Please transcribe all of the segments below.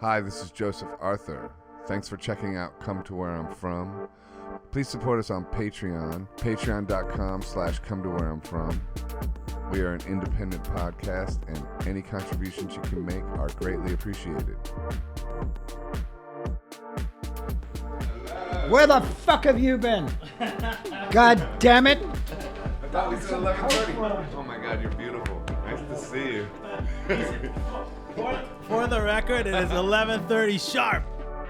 Hi, this is Joseph Arthur. Thanks for checking out Come to Where I'm From. Please support us on Patreon, patreon.com/come to where I'm from. We are an independent podcast, and any contributions you can make are greatly appreciated. Where the fuck have you been? God damn it! I thought we said 11:30. Oh my God, you're beautiful. Nice to see you. For the record, it is 11:30 sharp.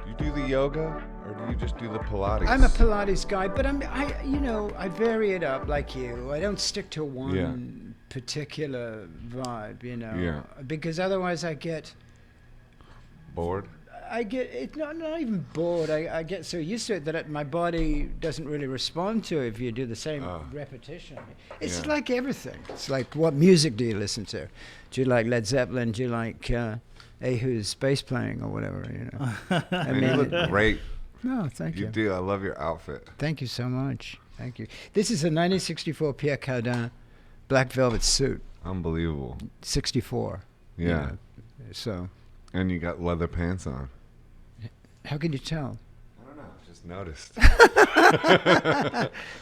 You do the yoga, or do you just do the Pilates? I'm a Pilates guy, but I vary it up like you. I don't stick to one particular vibe, Yeah. because otherwise I get bored. Not even bored. I get so used to it that my body doesn't really respond to it if you do the same repetition. It's like everything. It's like, what music do you listen to? Do you like Led Zeppelin? Do you like Ahu's bass playing or whatever? I mean, you look great. No, thank you. You do. I love your outfit. Thank you so much. Thank you. This is a 1964 Pierre Cardin black velvet suit. Unbelievable. 64. Yeah. So. And you got leather pants on. How can you tell? I don't know. Just noticed.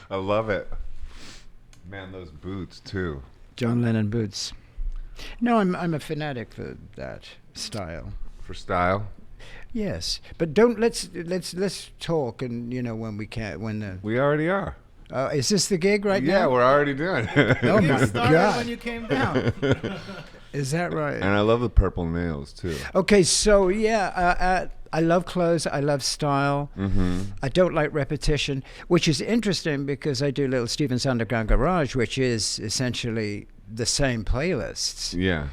I love it. Man, those boots too. John Lennon boots. No, I'm a fanatic for that style. For style? Yes, but let's talk, and when we can we already are. Is this the gig right now? Yeah, we're already doing it. Oh my God! When you came down. Is that right? And I love the purple nails too. Okay, so I love clothes. I love style. Mm-hmm. I don't like repetition, which is interesting because I do Little Steven's Underground Garage, which is essentially the same playlists. Yeah.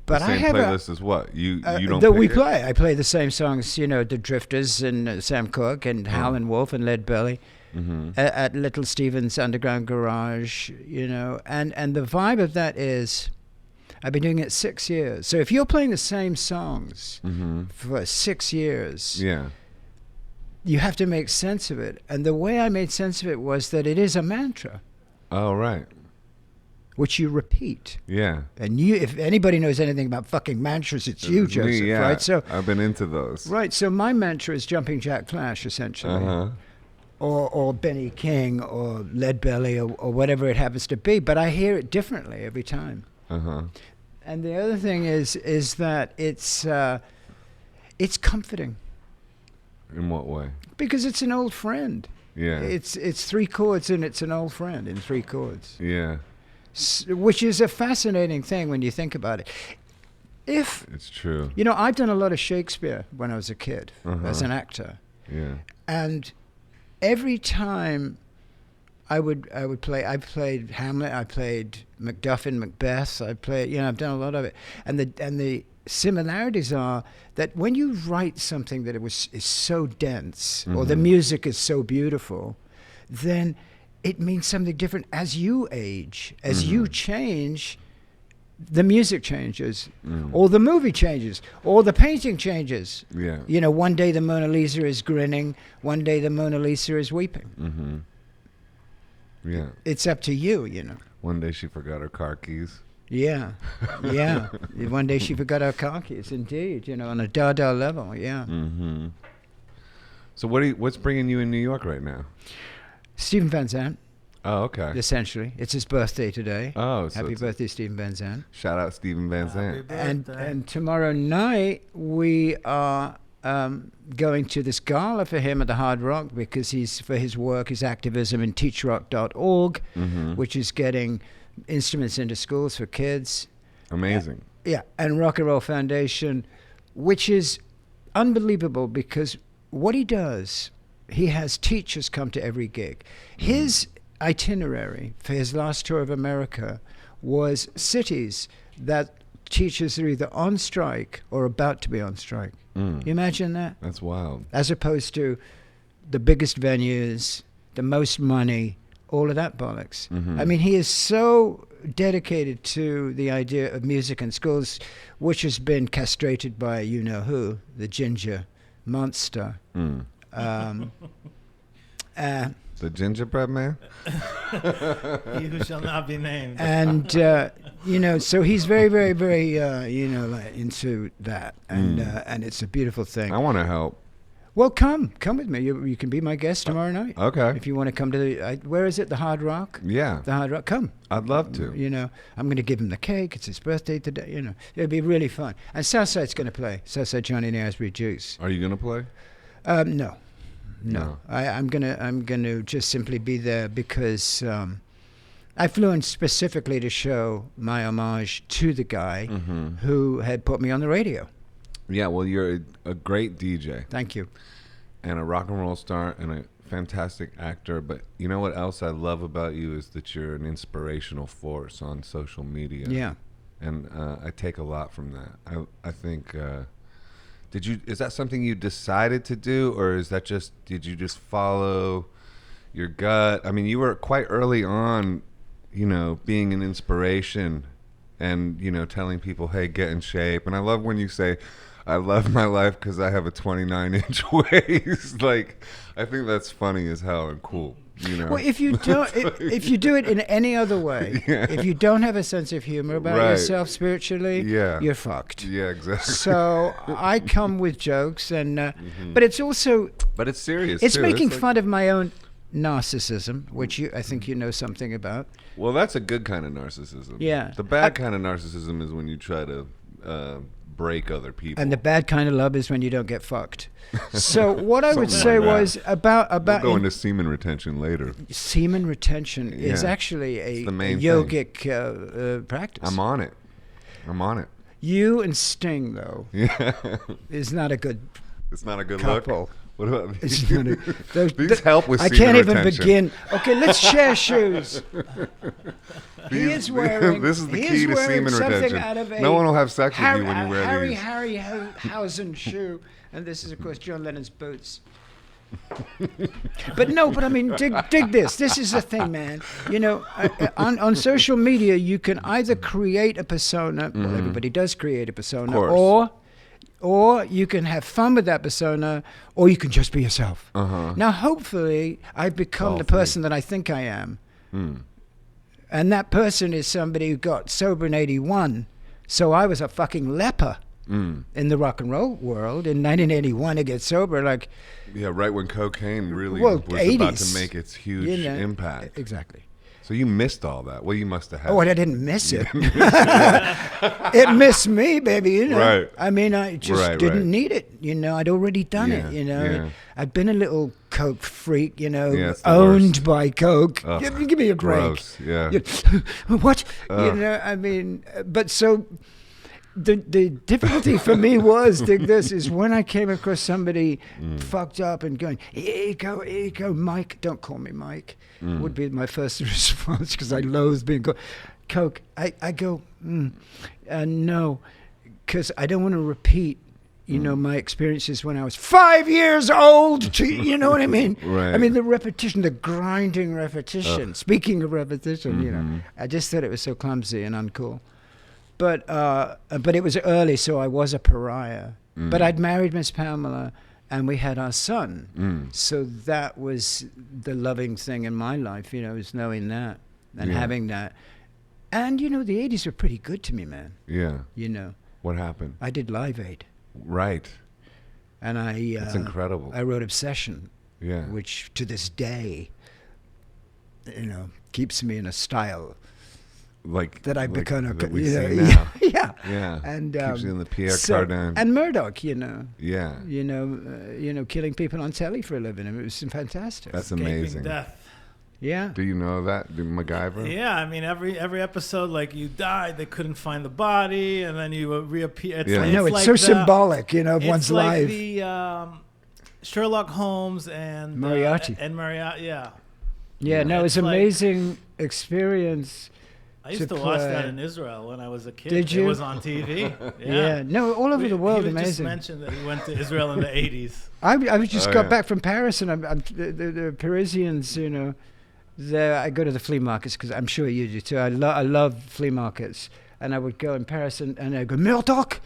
But the same playlist is what? You don't that pick we it? play. I play the same songs, the Drifters and Sam Cooke and Howlin' Wolf and Lead Belly at Little Steven's Underground Garage, and the vibe of that is, I've been doing it 6 years. So if you're playing the same songs for 6 years, you have to make sense of it. And the way I made sense of it was that it is a mantra. Oh, right. Which you repeat. Yeah. And if anybody knows anything about fucking mantras, it's you, Joseph, me, right? So I've been into those. Right, so my mantra is Jumping Jack Flash, essentially. Or Benny King, or Lead Belly, or whatever it happens to be. But I hear it differently every time. And the other thing is that it's comforting. In what way? Because it's an old friend. Yeah. It's 3 chords, and it's an old friend in 3 chords. Yeah. Which is a fascinating thing when you think about it. It's true. I've done a lot of Shakespeare when I was a kid as an actor. Yeah. And every time I would play, I played Hamlet, I played Macduff in Macbeth, I've done a lot of it. And the similarities are that when you write something that is so dense, or the music is so beautiful, then it means something different as you age, as you change. The music changes, or the movie changes, or the painting changes. Yeah. One day the Mona Lisa is grinning, one day the Mona Lisa is weeping. Yeah. It's up to you, One day she forgot her car keys. Yeah, yeah. One day she forgot her car keys, indeed, on a Dada level, yeah. So what's bringing you in New York right now? Stephen Van Zandt. Oh, okay. Essentially. It's his birthday today. Oh, so Happy birthday, Stephen Van Zandt. Shout out Stephen Van Zandt. And tomorrow night we are going to this gala for him at the Hard Rock because for his work, his activism in teachrock.org, which is getting instruments into schools for kids. Amazing. And Rock and Roll Foundation, which is unbelievable because what he does, he has teachers come to every gig. His itinerary for his last tour of America was cities that teachers are either on strike or about to be on strike. You imagine that? That's wild. As opposed to the biggest venues, the most money, all of that bollocks. I mean, he is so dedicated to the idea of music in schools, which has been castrated by you-know-who, the ginger monster. The gingerbread man? He who shall not be named. And so he's very, very, very, like into that, and it's a beautiful thing. I want to help. Well, come with me. You can be my guest tomorrow night. Okay. If you want to come to where is it? The Hard Rock. Yeah. The Hard Rock. Come. I'd love to. I'm going to give him the cake. It's his birthday today. It'll be really fun. And Southside's going to play. Southside Johnny and the Asbury Jukes. Are you going to play? No. I'm gonna just simply be there because I flew in specifically to show my homage to the guy who had put me on the radio. Yeah, well, you're a great DJ. Thank you. And a rock and roll star and a fantastic actor. But you know what else I love about you is that you're an inspirational force on social media. Yeah. And I take a lot from that. I think... is that something you decided to do, or did you just follow your gut? I mean, you were quite early on, being an inspiration and, telling people, hey, get in shape. And I love when you say, I love my life because I have a 29-inch waist. Like, I think that's funny as hell and cool. Well, if you do it in any other way, if you don't have a sense of humor about yourself spiritually, you're fucked. Yeah, exactly. So I come with jokes, and but it's also it's serious. It's too. making fun of my own narcissism, which I think you know something about. Well, that's a good kind of narcissism. Yeah. The bad kind of narcissism is when you try to break other people. And the bad kind of love is when you don't get fucked. So what I would say was about we'll go into semen retention later. Semen retention is actually a yogic practice. I'm on it. You and Sting, though, is not a good. It's not a good couple. Look. What about these? These help with semen I can't even retention. begin. Okay, let's share shoes. He is wearing. This is the key to semen retention. Out of no one will have sex with you when you wear these. Harryhausen shoe, and this is of course John Lennon's boots. But I mean, dig this. This is the thing, man. On social media, you can either create a persona. Well, everybody does create a persona, or you can have fun with that persona, or you can just be yourself. Now, hopefully, I've become the person that I think I am. And that person is somebody who got sober in 81. So I was a fucking leper in the rock and roll world. In 1981 to get sober, right when cocaine really was 80s, about to make its huge impact. Exactly. So you missed all that. Well, you must have had. Oh, I didn't miss it. It missed me, baby. Right. I mean, I just didn't need it. I'd already done it. Yeah. I'd been a little coke freak. Owned by coke. Ugh, give me a break. Gross. Yeah. What? I mean, but so. The difficulty for me was, dig this, is when I came across somebody fucked up and going, here you go, Mike. Don't call me Mike. Would be my first response because I loathe being called Coke. I go, no, because I don't want to repeat, my experiences when I was 5 years old. You know what I mean? Right. I mean, the repetition, the grinding repetition. Speaking of repetition, I just thought it was so clumsy and uncool. But it was early, so I was a pariah. But I'd married Miss Pamela, and we had our son. So that was the loving thing in my life, was knowing that and having that. And, the 80s were pretty good to me, man. Yeah. What happened? I did Live Aid. Right. And That's incredible. I wrote Obsession. Yeah. Which, to this day, keeps me in a style. That I've become a yeah, and keeps you in the Pierre Cardin and Murdoch, killing people on telly for a living. I mean, it was fantastic. That's Escaping amazing. Death. Yeah. Do you know that, MacGyver? Yeah, I mean every episode, you died, they couldn't find the body, and then you reappear. It's so symbolic, of one's life. It's like the Sherlock Holmes and Moriarty. Yeah, no, it's amazing experience. I used to watch that in Israel when I was a kid. Did you? It was on TV. Yeah. No, all over the world, amazing. Just mentioned that he went to Israel in the 80s. I just got back from Paris, and the Parisians, I go to the flea markets because I'm sure you do too. I love flea markets, and I would go in Paris and I go, Murdoch.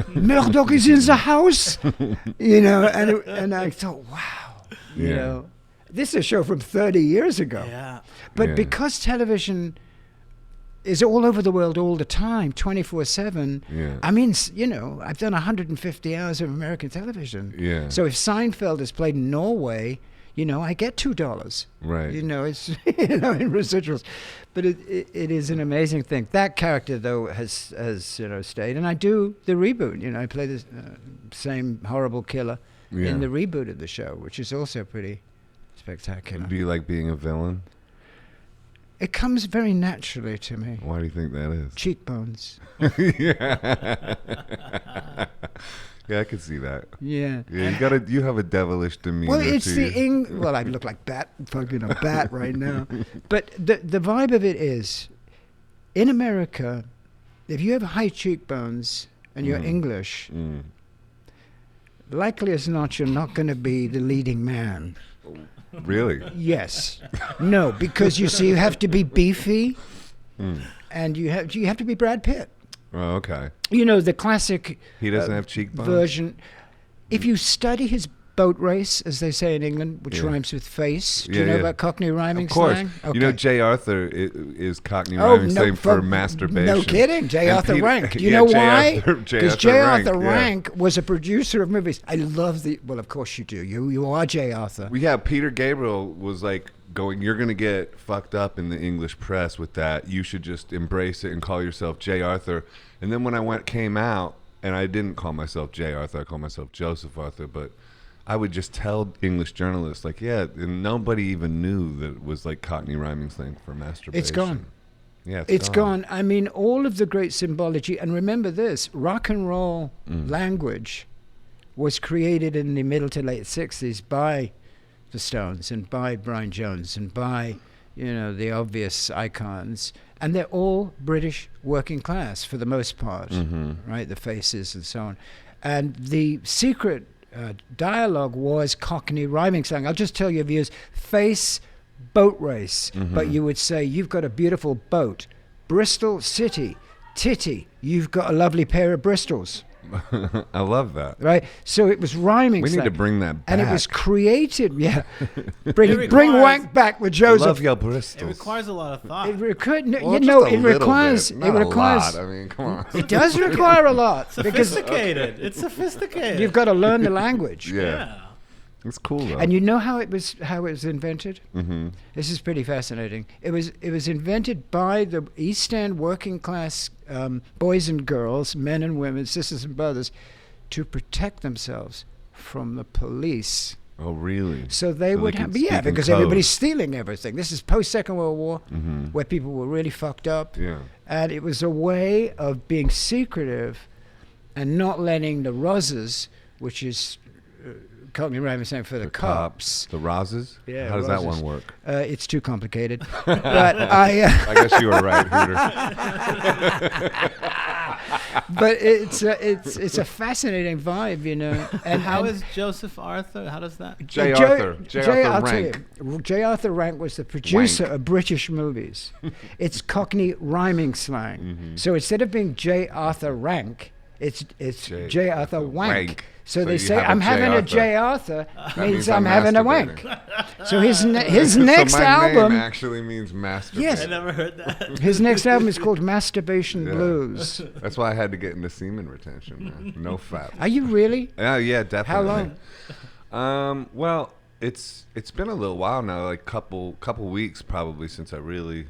Murdoch is in the house, and I thought, wow, This is a show from 30 years ago. Yeah. But Yeah. because television is all over the world all the time, 24/7. Yeah. I mean, I've done 150 hours of American television. Yeah. So if Seinfeld is played in Norway, I get $2. Right. It's in residuals. But it is an amazing thing. That character though has stayed, and I do the reboot. I play the same horrible killer Yeah. in the reboot of the show, which is also pretty spectacular. Do you like being a villain? It comes very naturally to me. Why do you think that is? Cheekbones. Yeah. Yeah, I could see that. Yeah. Yeah, you have a devilish demeanor. Well, it's to the you. well, I look like fucking a bat right now. But the vibe of it is, in America, if you have high cheekbones and you're English, likely as not, you're not going to be the leading man. Really? Yes. No, because you have to be beefy, and you have to be Brad Pitt. Oh, okay. The classic He doesn't have cheekbones? version. If you study his boat race, as they say in England, which rhymes with face. Do you know about Cockney rhyming Of course. slang? Okay. J. Arthur is Cockney rhyming slang for masturbation. No kidding. J. And Arthur Peter- Rank. Do you yeah, know J. why? Arthur- Because J. J. Arthur Arthur Rank, yeah. Rank was a producer of movies. I love well, of course you do. You are J. Arthur. Well, yeah, Peter Gabriel was like going, you're going to get fucked up in the English press with that. You should just embrace it and call yourself J. Arthur. And then when I came out, and I didn't call myself J. Arthur, I called myself Joseph Arthur, but I would just tell English journalists, like, yeah, and nobody even knew that it was like Cockney rhyming slang for masturbation. It's gone. Yeah, It's gone. I mean, all of the great symbology, and remember this, rock and roll language was created in the middle to late 60s by the Stones and by Brian Jones and by, the obvious icons. And they're all British working class for the most part, right? The Faces and so on. And the secret dialogue was Cockney rhyming slang. I'll just tell your viewers, face, boat race. But you would say, you've got a beautiful boat. Bristol City, titty, you've got a lovely pair of Bristols. I love that. Right? So it was rhyming We slang. need to bring that back. And it was created, bring requires- wank back with Joseph. Love your It Bristols. requires a lot of thought. It requires, Well, it just a little requires, bit, it not requires, a lot. I mean, come on. it does require a lot because Sophisticated. It's sophisticated. you've got to learn the language. Yeah. It's cool, though. And you know how it was invented? This is pretty fascinating. It was invented by the East End working class boys and girls, men and women, sisters and brothers, to protect themselves from the police. Oh, really? So they So would they have, could speak in because code. everybody's stealing everything. This is post-Second World War, where people were really fucked up. Yeah. And it was a way of being secretive and not letting the Rozzers, which is Cockney rhyming slang for the cops. The Rozes? Yeah, How does that Rozes. one work? It's too complicated. But I guess you were right, Hooter. but it's a fascinating vibe, And how is Joseph Arthur? How does that? J. Arthur. J. Arthur Rank. J. Arthur Rank was the producer of British movies. It's Cockney rhyming slang. So instead of being J. Arthur Rank, it's J. Arthur Wank. So they you say, have a I'm J. having a Arthur. J. Arthur, That means I'm having a wank. masturbating. So his So next my album, name actually means masturbate. Yes. I never heard that. his next album is called Masturbation Yeah. Blues. That's why I had to get into semen retention, man. No fat. Are you really? Yeah, definitely. How long? Well, it's been a little while now, like couple weeks probably since I really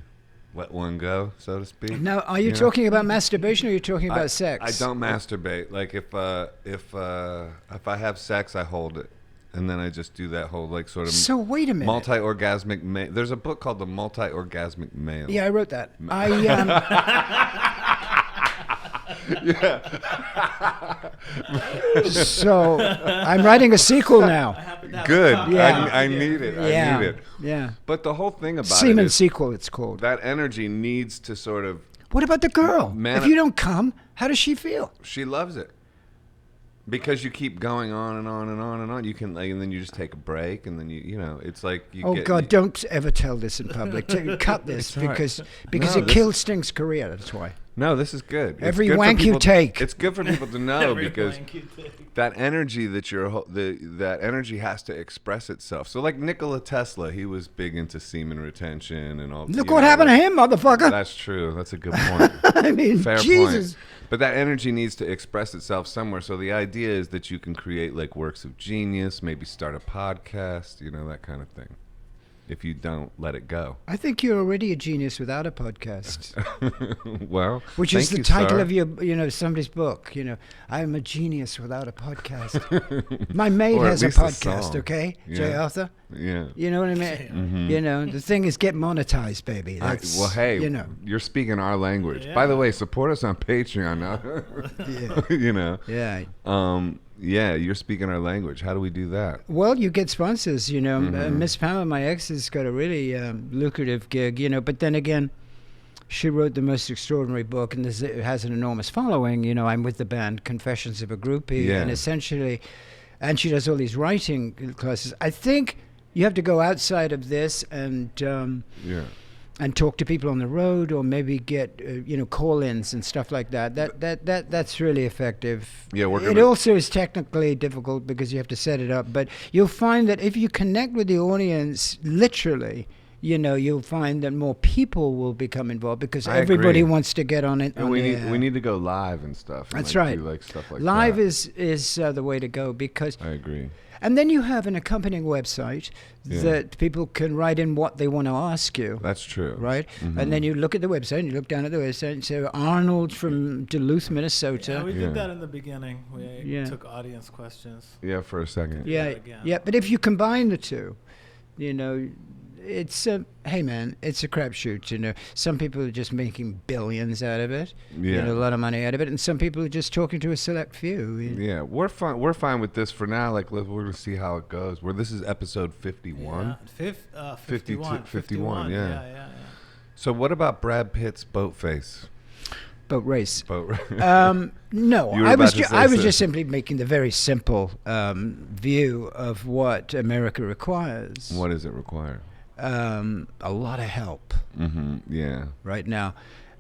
let one go, so to speak. Now, are you Yeah. talking about masturbation or are you talking about sex? I don't masturbate. Like if I have sex, I hold it, and then I just do that whole like sort of So wait a minute. multi-orgasmic male. There's a book called The Multi-Orgasmic Male. Yeah, I wrote that. So I'm writing a sequel now. Good. Yeah. I need it. Yeah. I need it. Yeah. But the whole thing about Semen it is sequel, it's called. that energy needs to sort of. What about the girl? Man- If you don't come, how does she feel? She loves it. Because you keep going on and on and on and on, you can, like, and then you just take a break, and then you know, it's like you. Oh get, God! Don't ever tell this in public. Cut this all right. because No, it this killed Sting's career. That's why. No, this is good. It's Every good for wank you people- take. It's good for people to know Every because blank you take. that energy that energy has to express itself. So like Nikola Tesla, he was big into semen retention and all. Look what happened to him, motherfucker. That's true. That's a good point. I mean, Fair Jesus. point. But that energy needs to express itself somewhere. So the idea is that you can create like works of genius, maybe start a podcast, that kind of thing. If you don't let it go. I think you're already a genius without a podcast. Well, Which thank is the you, title sir. of your, somebody's book. I'm a genius without a podcast. My maid Or at has a least a podcast, song. okay? Yeah. J. Arthur? Yeah. You know what I mean? The thing is get monetized, baby. That's, Well, hey, you you're speaking our language. Yeah. By the way, support us on Patreon now. Yeah. Yeah, you're speaking our language. How do we do that? Well, you get sponsors, Miss Pamela, my ex, has got a really lucrative gig, but then again, she wrote the most extraordinary book, and it has an enormous following. I'm with the band Confessions of a Groupie, Yeah. and essentially, and she does all these writing classes. I think you have to go outside of this and talk to people on the road, or maybe get call-ins and stuff like that. That's really effective. Yeah, It also is technically difficult because you have to set it up, but you'll find that if you connect with the audience, literally, you'll find that more people will become involved because I everybody agree. wants to get on it. And we need to go live and stuff. And That's like, right. Do like stuff like Live that. is the way to go because. I agree. And then you have an accompanying website that people can write in what they want to ask you. That's true. Right? Mhm. And then you look at the website, and you look down at the website and say, Arnold from Duluth, Minnesota. Yeah, we Yeah. did that in the beginning. We Yeah. took audience questions. Yeah, for a second. Yeah, again. yeah. But if you combine the two, it's hey man, it's a crapshoot. Some people are just making billions out of it, Yeah. a lot of money out of it, and some people are just talking to a select few. Yeah, we're fine. We're fine with this for now. Like, we're gonna see how it goes. This is episode 51. Yeah. 51, 51. yeah. Yeah. So, what about Brad Pitt's boat face? Boat race. Boat. No, You were I was about to say I was so. just simply making the very simple view of what America requires. What does it require? A lot of help Mm-hmm. Yeah. right now,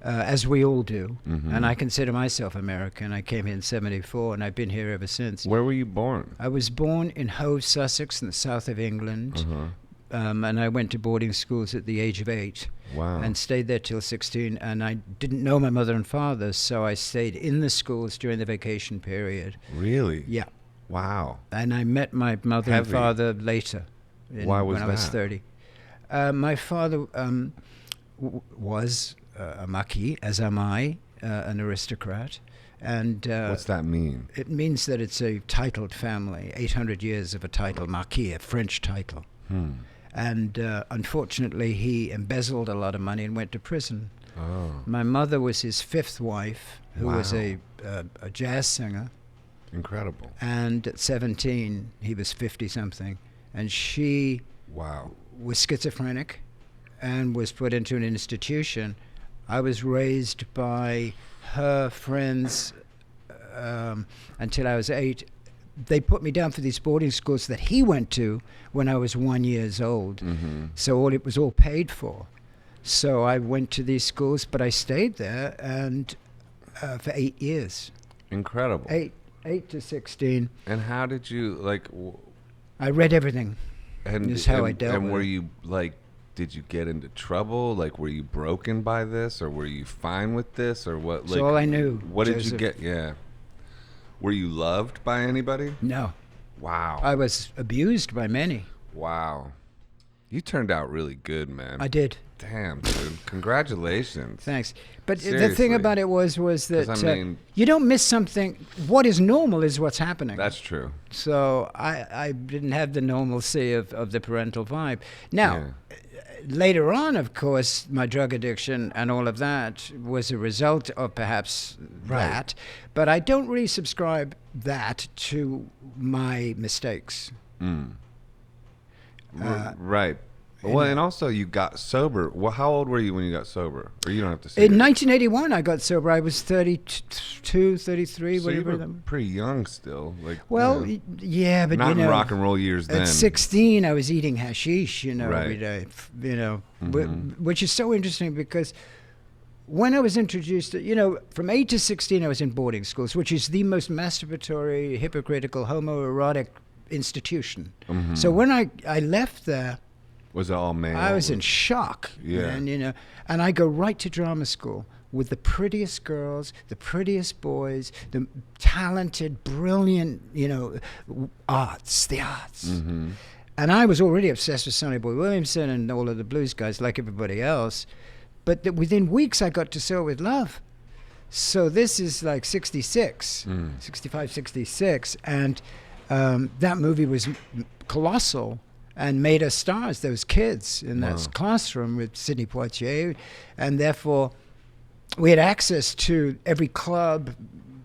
as we all do. Mhm. And I consider myself American. I came here in '74, and I've been here ever since. Where were you born? I was born in Hove, Sussex, in the south of England, and I went to boarding schools at the age of 8. Wow. And stayed there till 16, and I didn't know my mother and father, so I stayed in the schools during the vacation period. Really? Yeah. Wow. And I met my mother Heavy. and father later. Why was when I was that? 30. My father was a Marquis, as am I, an aristocrat. And What's that mean? it means that it's a titled family, 800 years of a title, Marquis, a French title. And unfortunately, he embezzled a lot of money and went to prison. Oh. My mother was his 5th wife, who was Wow. a jazz singer. Incredible. And at 17, he was 50-something. And she Wow. was schizophrenic and was put into an institution. I was raised by her friends until I was 8. They put me down for these boarding schools that he went to when I was 1 year old. Mm-hmm. So it was all paid for. So I went to these schools, but I stayed there and for 8 years. Incredible. 8 to 16. And how did you I read everything. And This is how I dealt And with were it. you did you get into trouble? Like, were you broken by this, or were you fine with this, or what? It's all I knew, What did you Joseph. get? Yeah. Were you loved by anybody? No, Wow. I was abused by many. Wow. You turned out really good, man. I did. Damn, dude. Congratulations. Thanks. But the Seriously. thing about it was that 'Cause, I mean- you don't miss something. What is normal is what's happening. That's true. So I didn't have the normalcy of the parental vibe. Now, Yeah. later on, of course, my drug addiction and all of that was a result of perhaps that. But I don't really subscribe that to my mistakes. Right. Well, and also you got sober. Well, how old were you when you got sober? Or you don't have to say In it. 1981, I got sober. I was 32, 33, So you whatever. were pretty young still. Like, Well, you know, yeah, but not you in know, rock and roll years then. at 16, I was eating hashish, Right. every day, Mhm. which is so interesting because when I was introduced to, from 8 to 16, I was in boarding schools, which is the most masturbatory, hypocritical, homoerotic institution. Mm-hmm. So when I left there, Was it all male? I was in shock. Yeah. And I go right to drama school with the prettiest girls, the prettiest boys, the talented, brilliant, the arts. Mm-hmm. And I was already obsessed with Sonny Boy Williamson and all of the blues guys like everybody else. But within weeks, I got to Sell With Love. So this is like 66, 65, 66. And that movie was colossal and made us stars, those kids in that classroom with Sidney Poitier. And therefore, we had access to every club.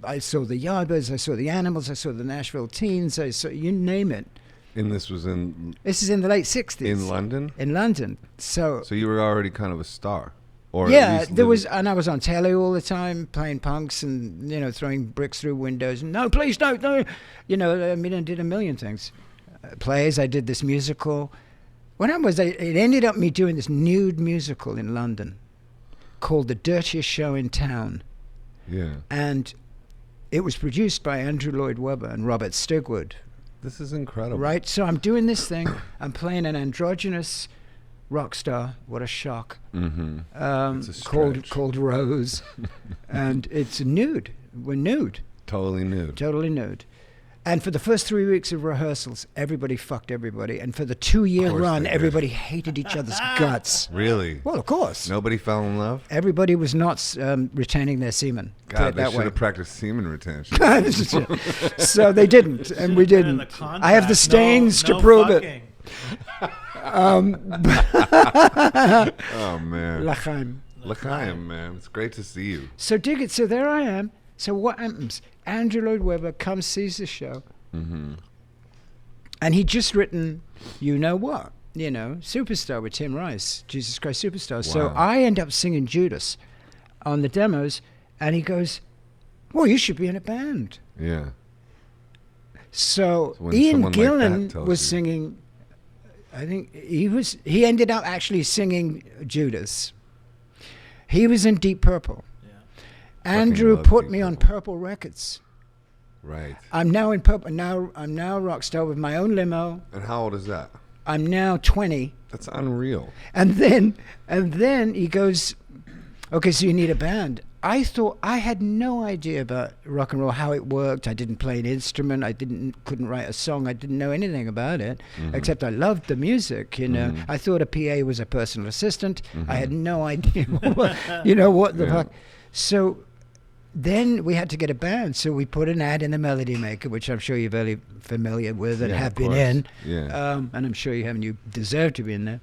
I saw the Yardbirds, I saw the Animals, I saw the Nashville Teens, I saw, you name it. And this was This is in the late 60s. in London? In London. So You were already kind of a star? Or yeah, at least and I was on telly all the time, playing punks and, throwing bricks through windows. And, no, please, no. I did a million things. Plays, I did this musical. What happened was it ended up me doing this nude musical in London called The Dirtiest Show in Town. Yeah. And it was produced by Andrew Lloyd Webber and Robert Stigwood. This is incredible. Right? So I'm doing this thing. I'm playing an androgynous rock star. What a shock. Mm-hmm. It's a stretch. Called Rose. And it's nude. We're nude. Totally nude. Totally nude. And for the first 3 weeks of rehearsals, everybody fucked everybody. And for the 2-year run, they did. everybody hated each other's guts. Really? Well, of course. Nobody fell in love? Everybody was not retaining their semen. Put God, it they that should way. have practiced semen retention. So they didn't, and we In the didn't. contract, I have the stains no to prove fucking. it. Oh, man. L'chaim. L'chaim, man. It's great to see you. So dig it. So there I am. So what happens? Andrew Lloyd Webber comes, sees the show, and he'd just written, you know what? Superstar with Tim Rice, Jesus Christ Superstar. So I end up singing Judas on the demos, and he goes, well, you should be in a band. Yeah. So when Ian someone like that Gillan tells was you. singing, I think he ended up actually singing Judas. He was in Deep Purple. Yeah. Andrew love put Deep me on Purple. Purple Records. I'm Right. now in Purple. I'm now a rock star with my own limo. And how old is that? I'm now 20. That's unreal. And then he goes, okay, so you need a band. I thought I had no idea about rock and roll, how it worked. I didn't play an instrument. Couldn't write a song. I didn't know anything about it, except I loved the music. I thought a PA was a personal assistant. I had no idea what the fuck. So then we had to get a band. So we put an ad in the Melody Maker, which I'm sure you're very familiar with and Yeah, have of been course. in. Yeah. And I'm sure you have, and you deserve to be in there.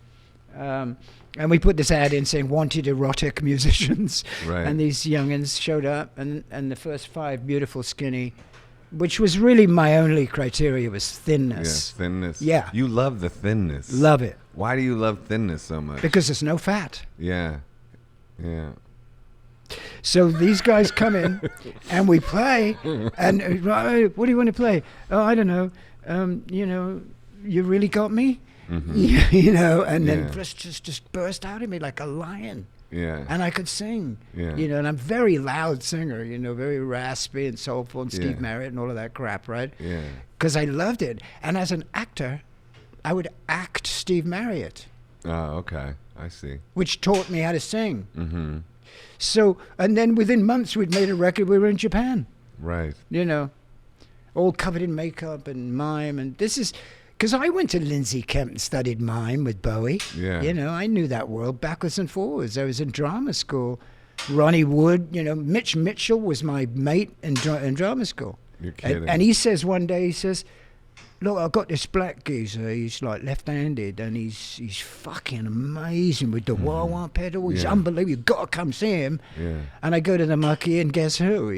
And we put this ad in saying wanted erotic musicians. Right. And these youngins showed up, and the first 5 beautiful, skinny, which was really my only criteria, was thinness. Yeah, thinness. Yeah. You love the thinness. Love it. Why do you love thinness so much? Because there's no fat. Yeah. Yeah. So these guys come in, and we play, and what do you want to play? Oh, I don't know. You really got me? And then just burst out of me like a lion. Yeah. And I could sing, Yeah. and I'm a very loud singer, very raspy and soulful and Steve Yeah. Marriott and all of that crap, right? Yeah. Because I loved it. And as an actor, I would act Steve Marriott, Oh, okay. I see. which taught me how to sing. Mm-hmm. So, and then within months, we'd made a record. We were in Japan, Right. all covered in makeup and mime. And this is because I went to Lindsay Kemp and studied mime with Bowie. Yeah. I knew that world backwards and forwards. I was in drama school. Ronnie Wood, Mitch Mitchell was my mate in drama school. You're kidding. And he says one day, he says, look, I've got this black geezer. He's like left-handed, and he's fucking amazing with the wah-wah pedal. He's Yeah. unbelievable. You've got to come see him. Yeah. And I go to the Mucky, and guess who?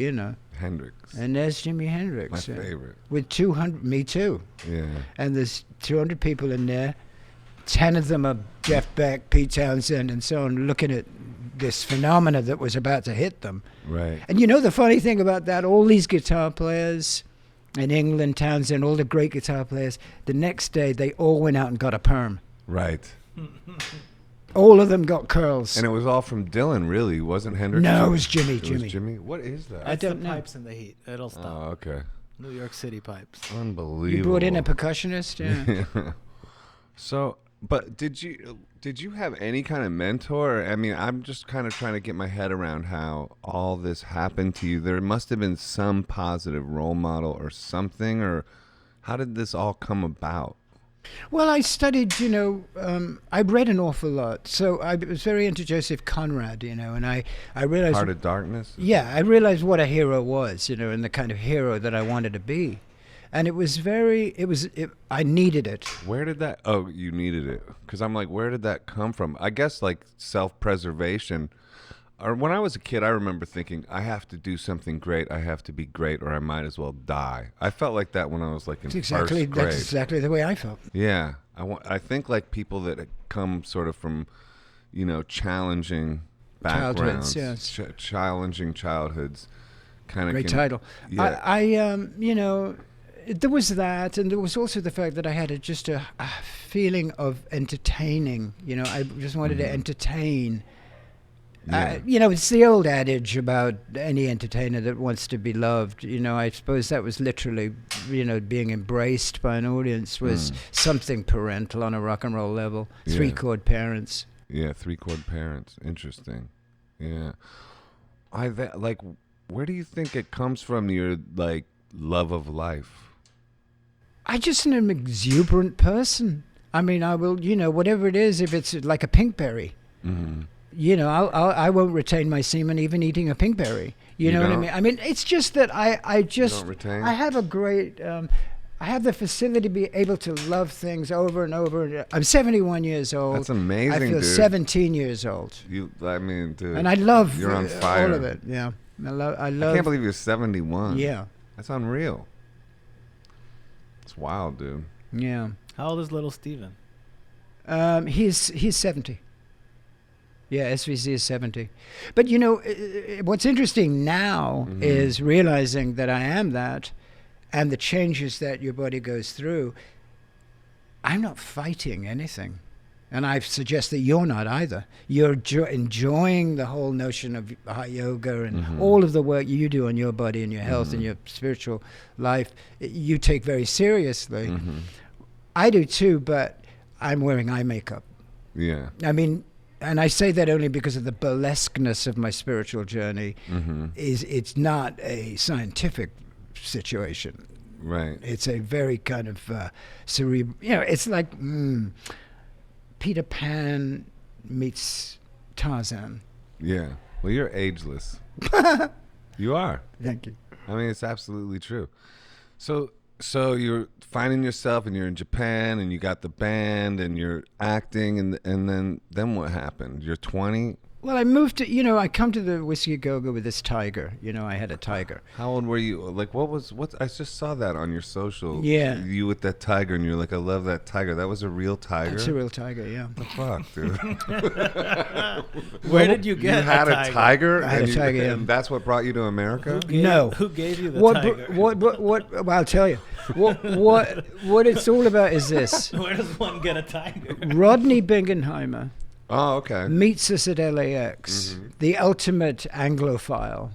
Hendrix. And there's Jimi Hendrix. My favorite. With 200, me too. Yeah. And there's 200 people in there. 10 of them are Jeff Beck, Pete Townsend, and so on, looking at this phenomena that was about to hit them. Right. And the funny thing about that, all these guitar players in England, Townsend, all the great guitar players, the next day they all went out and got a perm. Right. All of them got curls. And it was all from Dylan, really. It wasn't Hendrix? No, it was Jimmy. It was Jimmy? What is that? I don't the know. pipes in the heat. It'll stop. Oh, okay. New York City pipes. Unbelievable. You brought in a percussionist? Yeah. So, but did you have any kind of mentor? I mean, I'm just kind of trying to get my head around how all this happened to you. There must have been some positive role model or something, or how did this all come about? Well, I studied, I read an awful lot. So I was very into Joseph Conrad, and I realized... Heart of Darkness? Yeah, I realized what a hero was, and the kind of hero that I wanted to be. And it was I needed it. Where did that, you needed it. Because I'm like, where did that come from? I guess like self-preservation. Or when I was a kid, I remember thinking, I have to do something great. I have to be great, or I might as well die. I felt like that when I was like in first grade. That's exactly the way I felt. Yeah, I think like people that come sort of from, challenging backgrounds, yes. Challenging childhoods, kind of. Great title. Yeah. I there was that, and there was also the fact that I had just a feeling of entertaining. I just wanted to entertain. Yeah. It's the old adage about any entertainer that wants to be loved. I suppose that was literally, being embraced by an audience was something parental on a rock and roll level. Yeah. 3-chord parents. Yeah, 3-chord parents. Interesting. Yeah. Where do you think it comes from, your, like, love of life? I just am an exuberant person. I mean, I will, whatever it is, if it's like a pinkberry. Mm-hmm. I won't retain my semen even eating a pinkberry. You know what I mean? I mean, it's just that I just, I have a great, I have the facility to be able to love things over and over. I'm 71 years old. That's amazing, I feel dude. 17 years old. Dude. And I love you're on fire. all of it. Yeah. I love. I can't believe you're 71. Yeah. That's unreal. It's wild, dude. Yeah. How old is little Steven? He's 70. Yeah, SVC is 70. But, what's interesting now is realizing that I am that, and the changes that your body goes through. I'm not fighting anything. And I suggest that you're not either. You're enjoying the whole notion of hot yoga and all of the work you do on your body and your health and your spiritual life. You take very seriously. I do too, but I'm wearing eye makeup. Yeah. I mean, and I say that only because of the burlesqueness of my spiritual journey. It's not a scientific situation. Right. It's a very kind of cerebral. It's like Peter Pan meets Tarzan. Yeah. Well, you're ageless. You are. Thank you. I mean, it's absolutely true. So you're finding yourself, and you're in Japan, and you got the band, and you're acting, and then what happened? You're 20. Well, I moved to, I come to the Whiskey Go-Go with this tiger. I had a tiger. How old were you? Like, what? I just saw that on your social. Yeah. You with that tiger, and you're like, I love that tiger. That was a real tiger? It's a real tiger, yeah. What the fuck, dude? Where did you get You had a tiger? I had a tiger, yeah. And that's what brought you to America? Who gave you the tiger? Well, I'll tell you. What it's all about is this. Where does one get a tiger? Rodney Bingenheimer Oh, okay. meets us at LAX, the ultimate Anglophile,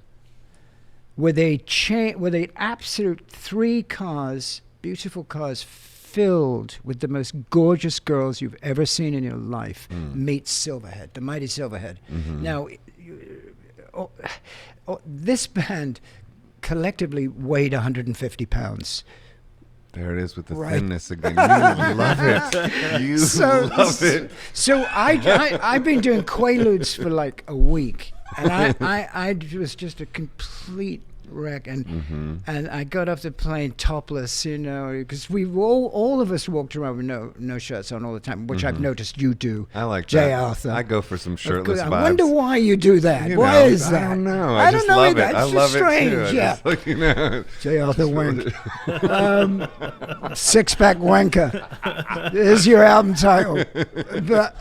with a absolute 3 cars, beautiful cars, filled with the most gorgeous girls you've ever seen in your life, meets Silverhead, the mighty Silverhead. Now, this band collectively weighed 150 pounds. There it is with the Right. thinness again. You love it. You love it. So I've been doing Quaaludes for like a week, and I was just a complete wreck, and I got off the plane topless, because we all of us walked around with no shirts on all the time, which I've noticed you do. I like J. that. Arthur. I go for some shirtless I vibes. wonder why you do that. Why is that? I don't know. I just don't know love either. it. I It's love just strange. it too. Yeah. Just, J. Arthur Wank. Six-pack wanker. There's your album title. But,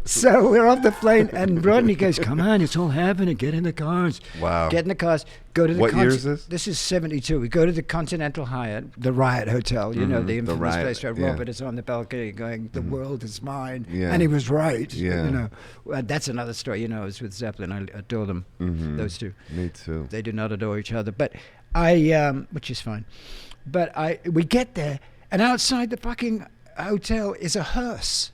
so we're off the plane, and Rodney goes, "Come on, it's all happening. Get in the cars." Wow. Get in the cars. go to the What year is this? This is 72. We go to the Continental Hyatt, the Riot Hotel, you know, the infamous Riot, place where yeah. Robert is on the balcony going, the world is mine. Yeah. And he was right. Yeah. You know, that's another story. You know, I was with Zeppelin. I adore them, those two. Me too. They do not adore each other. But which is fine. But we get there, and outside the fucking hotel is a hearse.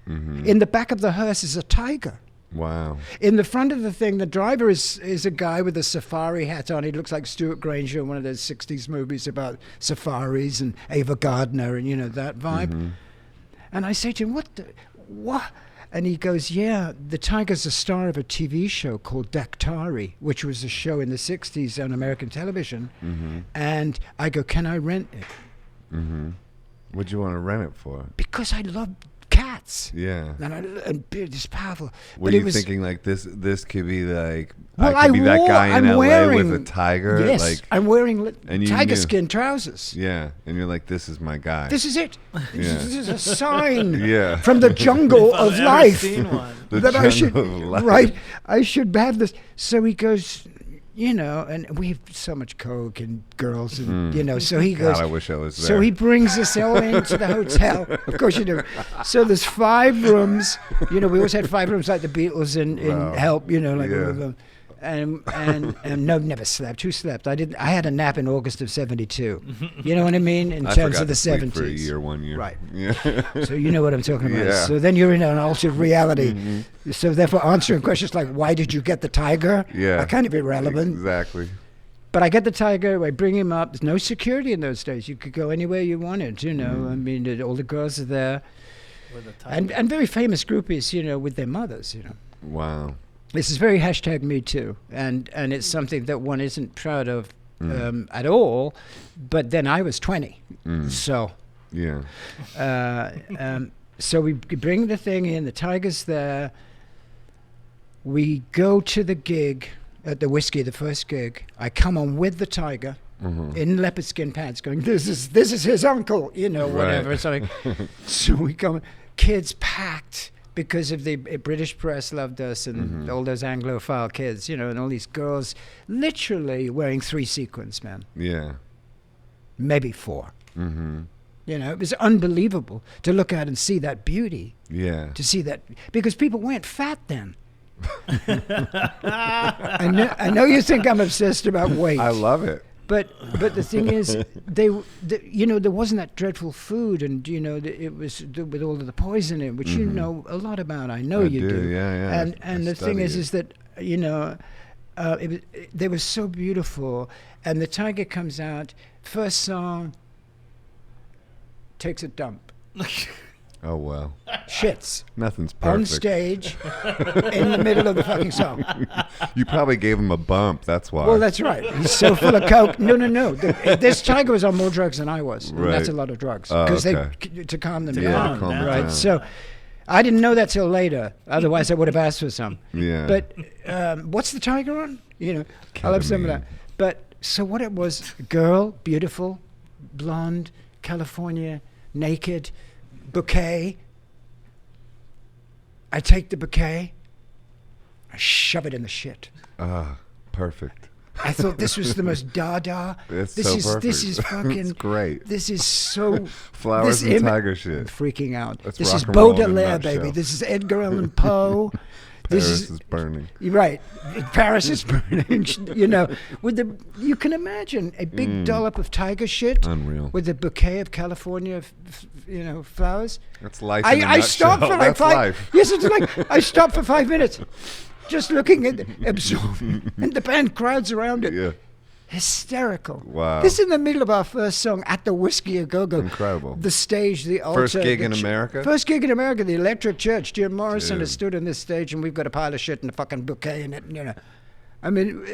In the back of the hearse is a tiger. Wow. In the front of the thing, the driver is a guy with a safari hat on. He looks like Stuart Granger in one of those 60s movies about safaris and Ava Gardner and, you know, that vibe. And I say to him, what? And he goes, yeah, the tiger's a star of a TV show called Daktari, which was a show in the 60s on American television. And I go, can I rent it? What'd you want to rent it for? Because I love cats. Yeah. And it's powerful. Were But you it was, thinking like this could be like, well, I could be that guy in I'm LA wearing, with a tiger? Yes, Like, I'm wearing and you tiger knew. skin trousers. yeah. And you're like, this is my guy. This is it. Yeah. This is a sign Yeah. from the jungle I've of never life seen one. The that I should, jungle of life. right? I should have this. So he goes, you know, and we have so much coke and girls, and you know. So he goes. God, I wish I was there. So he brings us all into the hotel. Of course you do. So there's 5 rooms. You know, we always had 5 rooms like the Beatles in Wow. Help. You know, like Yeah. all of them. And no, never slept. Who slept? I didn't. I had a nap in August of '72. You know what I mean? In I terms forgot of the to sleep '70s. for a year, 1 year. Right. Yeah. So you know what I'm talking about. Yeah. So then you're in an altered reality. So therefore, answering questions like, "Why did you get the tiger?" Yeah. are kind of irrelevant. Exactly. But I get the tiger. I bring him up. There's no security in those days. You could go anywhere you wanted. You know, I mean, all the girls are there, With a tiger. and very famous groupies. You know, with their mothers. You know. Wow. This is very #MeToo, and it's something that one isn't proud of at all. But then I was 20, so Yeah. so we bring the thing in. The tiger's there. We go to the gig at the Whisky, the first gig. I come on with the tiger in leopard skin pants, going, "This is his uncle," you know, whatever. Right. Something. So we come, kids packed. Because of the British press loved us and all those Anglophile kids, you know, and all these girls literally wearing 3 sequins, man. Yeah. Maybe 4. You know, it was unbelievable to look out and see that beauty, Yeah. to see that, because people weren't fat then. I know you think I'm obsessed about weight. I love it. But the thing is, you know, there wasn't that dreadful food, and you know, it was with all of the poison in it, which you know a lot about. I know you do. Yeah. And the thing is that you know, they were so beautiful, and the tiger comes out. First song, takes a dump, Oh well. shits Nothing's on perfect. stage in the middle of the fucking song. You probably gave him a bump. That's why. Well, that's right. He's so full of coke. No. This tiger was on more drugs than I was. And that's a Right. lot of drugs. Oh, Because okay. to calm them Yeah, down. to calm them Right. down. So I didn't know that till later. Otherwise, I would have asked for some. Yeah. But what's the tiger on? You know, I'll have some of that. But so what it was, girl, beautiful, blonde, California, naked, bouquet. I take the bouquet, I shove it in the shit. Perfect. I thought this was the most dada. It's This so is perfect. this is fucking It's great. This is so Flowers this and ima- tiger I'm shit. freaking out. That's This rock is and roll in a Baudelaire, nutshell. baby. This is Edgar Allan Poe. Paris This is burning. You're right. Paris is burning. You know, you can imagine a big dollop of tiger shit Unreal. with a bouquet of California, you know, flowers. That's life in a I nutshell. stopped for like That's 5. life. Yes, it's like I stopped for 5 minutes, just looking at absorbing, and the band crowds around it. Yeah. Hysterical. Wow. This is in the middle of our first song at the Whisky a Go-Go. Incredible. The stage, the altar. First gig the in America? First gig in America, the Electric Church. Jim Morrison has Dude. stood on this stage, and we've got a pile of shit and a fucking bouquet in it, you know. I mean,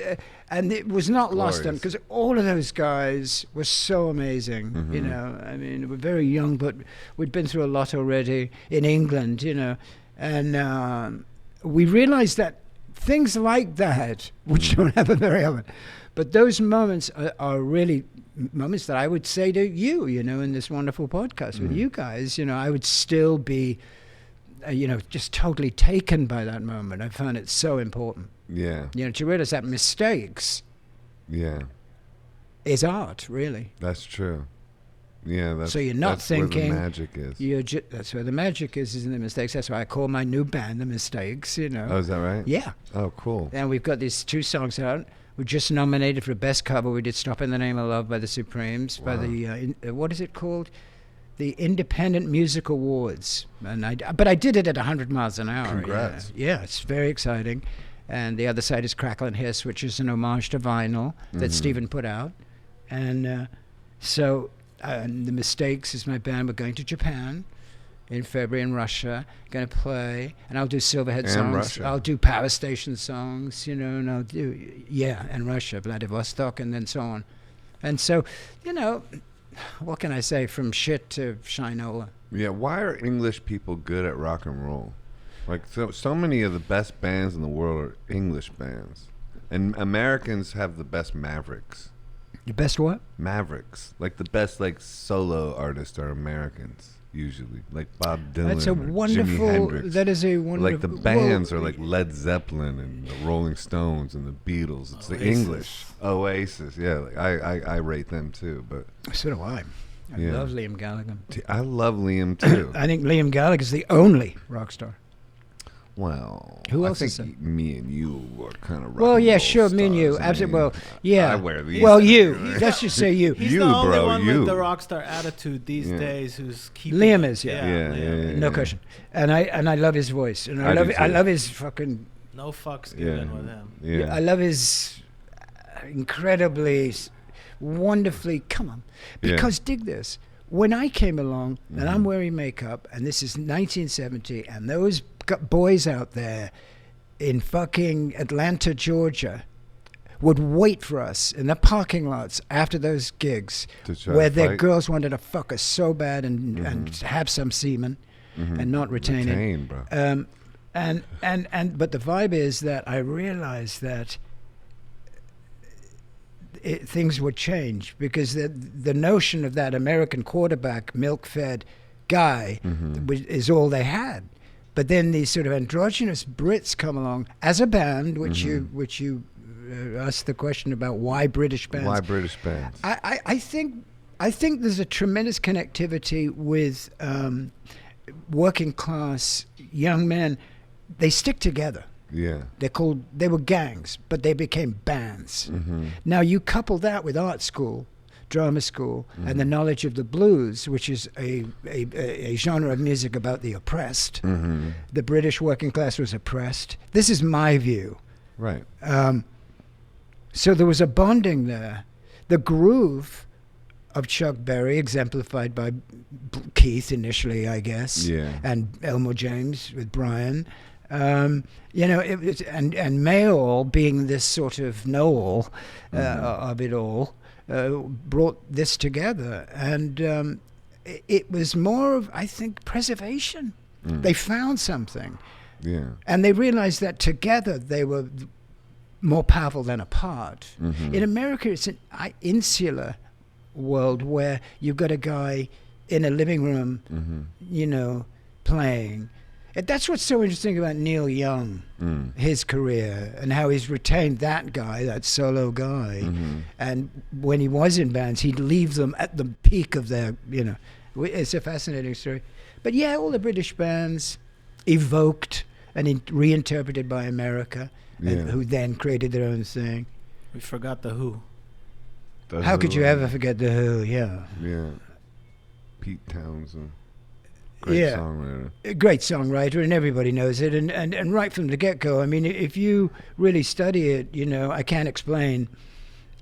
and it was not lost on, Glorious. because all of those guys were so amazing, you know. I mean, we're very young, but we'd been through a lot already in England, you know. And we realized that things like that, which don't happen very often, but those moments are really moments that I would say to you, you know, in this wonderful podcast with you guys, you know, I would still be, you know, just totally taken by that moment. I found it so important. Yeah. You know, to realize that mistakes Yeah. is art, really. That's true. Yeah, that's So you're not that's thinking where the magic is. That's where the magic is in the mistakes. That's why I call my new band the Mistakes. You know. Oh, is that right? Yeah. Oh, cool. And we've got these 2 songs out. We're just nominated for Best Cover. We did "Stop in the Name of Love" by the Supremes, by the what is it called? The Independent Music Awards. But I did it at 100 miles an hour. Congrats. Yeah, it's very exciting. And the other side is Crackle and Hiss, which is an homage to vinyl that Stephen put out. And so the Mistakes is my band. We're going to Japan in February, in Russia. Going to play, and I'll do Silverhead songs. Russia. I'll do Power Station songs, you know, and I'll do, and Russia, Vladivostok, and then so on. And so, you know, what can I say? From shit to Shinola. Yeah, why are English people good at rock and roll? Like, so many of the best bands in the world are English bands. And Americans have the best mavericks. The best what? Mavericks. Like, the best, like, solo artists are Americans, usually. Like Bob Dylan That's a or Jimi wonderful. Hendrix. That is a wonderful. Like, the bands are like Led Zeppelin and the Rolling Stones and the Beatles. It's the English. Oasis, yeah. Like, I rate them, too. But So do I. I Yeah. love Liam Gallagher. I love Liam, too. I think Liam Gallagher is the only rock star. Well, Who I else think is there? me and you are kind of. Well, yeah, sure, me and you. Absolutely. Well, yeah. I wear these. Well, you. Let's just say you. He's You, the only bro, one you. with the rock star attitude these Yeah. days who's keeping. Liam is, yeah. Yeah. No question. And I love his voice. And I do I too. love his fucking. No fucks Yeah. given with him. Yeah. I love his incredibly, wonderfully. Come on, Yeah. because dig this. When I came along, and I'm wearing makeup, and this is 1970, and those boys out there in fucking Atlanta, Georgia, would wait for us in the parking lots after those gigs, To try where to their fight. girls wanted to fuck us so bad and have some semen and not retain it. Retain, bro. But the vibe is that I realized that things would change, because the notion of that American quarterback, milk-fed guy is all they had. But then these sort of androgynous Brits come along as a band, which you asked the question about why British bands. Why British bands? I think there's a tremendous connectivity with working class young men. They stick together. Yeah. They were gangs, but they became bands. Now you couple that with art school, drama school, and the knowledge of the blues, which is a genre of music about the oppressed. The British working class was oppressed. This is my view. Right. So there was a bonding there. The groove of Chuck Berry, exemplified by Keith initially, I guess, and Elmore James with Brian. You know, and Mayall being this sort of know-all of it all, brought this together. And it was more of, I think, preservation. They found something. Yeah. And they realized that together they were more powerful than apart. In America, it's an insular world where you've got a guy in a living room, you know, playing. And that's what's so interesting about Neil Young, his career, and how he's retained that guy, that solo guy. And when he was in bands, he'd leave them at the peak of their, you know. It's a fascinating story. But yeah, all the British bands evoked and reinterpreted by America, who then created their own thing. We forgot the Who. How could you ever forget the Who? Yeah. Yeah. Pete Townsend. Great songwriter. A great songwriter, and everybody knows it. And right from the get-go, I mean, if you really study it, you know, I Can't Explain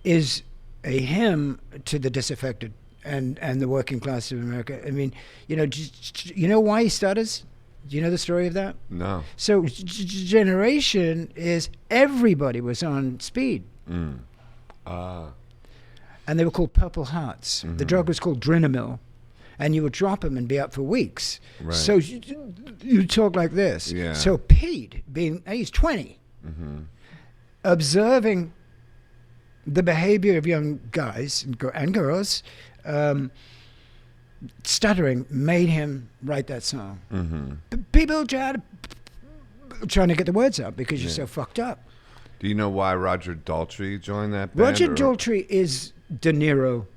is a hymn to the disaffected and the working class of America. I mean, you know why he stutters? Do you know the story of that? No. So Generation is everybody was on speed. And they were called Purple Hearts. The drug was called Drinamil. And you would drop them and be up for weeks. Right. So you talk like this. Yeah. So Pete, he's 20, observing the behavior of young guys and girls, stuttering made him write that song. People trying to get the words out because you're so fucked up. Do you know why Roger Daltrey joined that band? Roger or- Daltrey is De Niro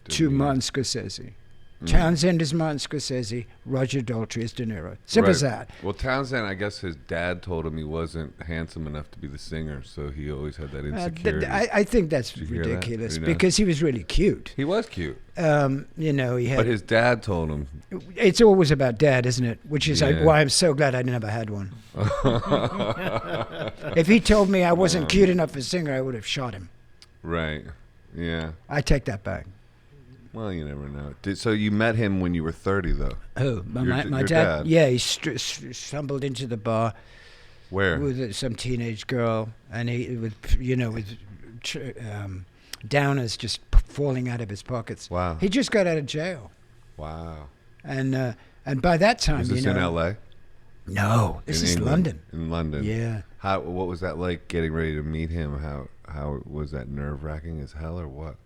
to Niro. Martin Scorsese. Townsend is Martin Scorsese. Roger Daltrey is De Niro. Simple as that. Well, Townsend, I guess his dad told him he wasn't handsome enough to be the singer, so he always had that insecurity. I think that's Did you hear that? ridiculous You know? because he was really cute. He was cute, You know, he had. but his dad told him. It's always about dad, isn't it? Which is Yeah. why I'm so glad I never had one. If he told me I wasn't cute enough for a singer, I would have shot him. Right. Yeah. I take that back. Well, you never know. So you met him when you were 30, though. Oh, my Your dad. dad? Yeah, he stumbled into the bar Where? with some teenage girl, and he with downers just falling out of his pockets. Wow. He just got out of jail, Wow. and by that time, Was this in L.A.? No, this In is England? London. In London. Yeah. What was that like? Getting ready to meet him? How was that nerve-wracking as hell, or what?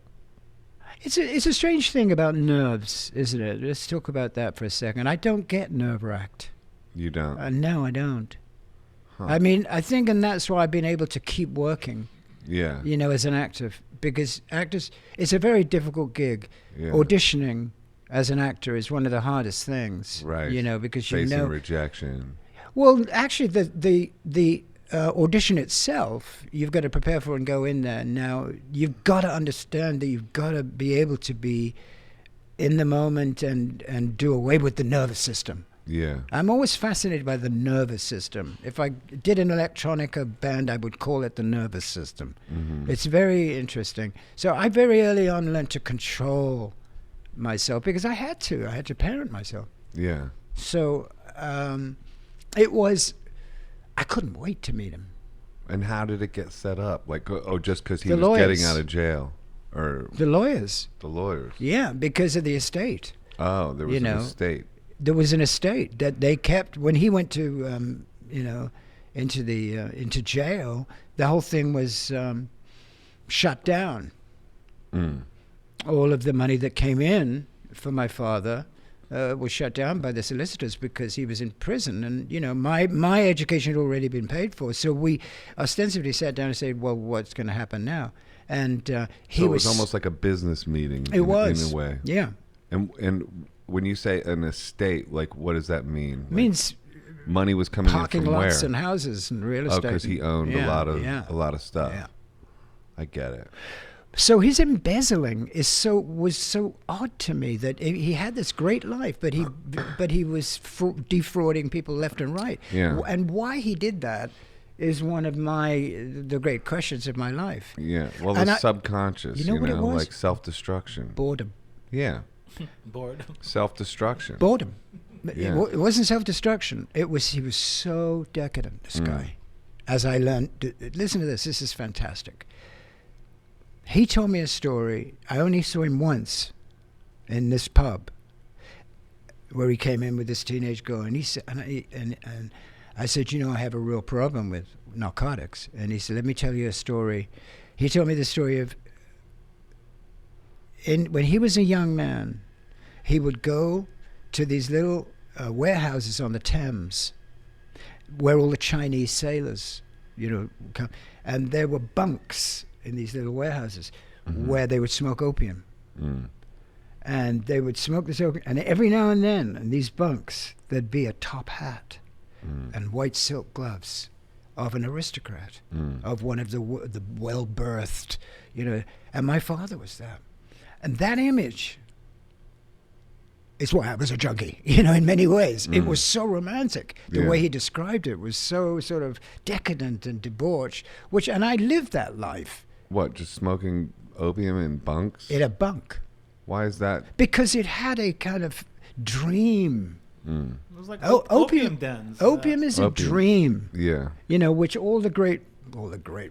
It's a strange thing about nerves, isn't it? Let's talk about that for a second. I don't get nerve-wracked. You don't. No, I don't. Huh. I mean, I think, and that's why I've been able to keep working, Yeah. you know, as an actor, because actors, it's a very difficult gig. Yeah. Auditioning as an actor is one of the hardest things, Right. you know, because Facing you know. rejection. Well, actually, the audition itself, you've got to prepare for and go in there. Now, you've got to understand that you've got to be able to be in the moment and do away with the nervous system. Yeah. I'm always fascinated by the nervous system. If I did an electronica band, I would call it the nervous system. Mm-hmm. It's very interesting. So I very early on learned to control myself because I had to. I had to parent myself. Yeah. So it was, I couldn't wait to meet him. And how did it get set up? Like, just because he The was lawyers. getting out of jail, or The lawyers. the lawyers? Yeah, because of the estate. Oh, there was You an know, estate. There was an estate that they kept when he went to, you know, into jail. The whole thing was shut down. Mm. All of the money that came in for my father was shut down by the solicitors because he was in prison, and you know my education had already been paid for. So we ostensibly sat down and said, "Well, what's going to happen now?" And he So it was almost like a business meeting. It was in a way. yeah. And when you say an estate, like, what does that mean? Like, Means money was coming parking in from lots where? and houses and real Oh, estate. because he owned Yeah, a lot of stuff. Yeah. I get it. So his embezzling was so odd to me that he had this great life, but he was defrauding people left and right. Yeah. And why he did that is one of the great questions of my life. Yeah. Well, And the I- subconscious, you know what it was? like self-destruction. Boredom. Yeah. Bored. Self-destruction. Boredom. Yeah. It wasn't self-destruction. He was so decadent, this guy. As I learned, listen to this. This is fantastic. He told me a story. I only saw him once in this pub where he came in with this teenage girl, and he said, and I said, you know, I have a real problem with narcotics. And he said, let me tell you a story. He told me the story of when he was a young man, he would go to these little warehouses on the Thames where all the Chinese sailors, you know, come, and there were bunks in these little warehouses where they would smoke opium. Mm. And they would smoke this opium, and every now and then in these bunks there'd be a top hat and white silk gloves of an aristocrat, of one of the well-birthed, you know, and my father was there. And that image is why I was a junkie, you know, in many ways. It was so romantic. The way he described it was so sort of decadent and debauched, and I lived that life. What, just smoking opium in bunks? In a bunk. Why is that? Because it had a kind of dream. It was like Oh, opium dens. Opium is a Opium. dream, Yeah. you know, which all the great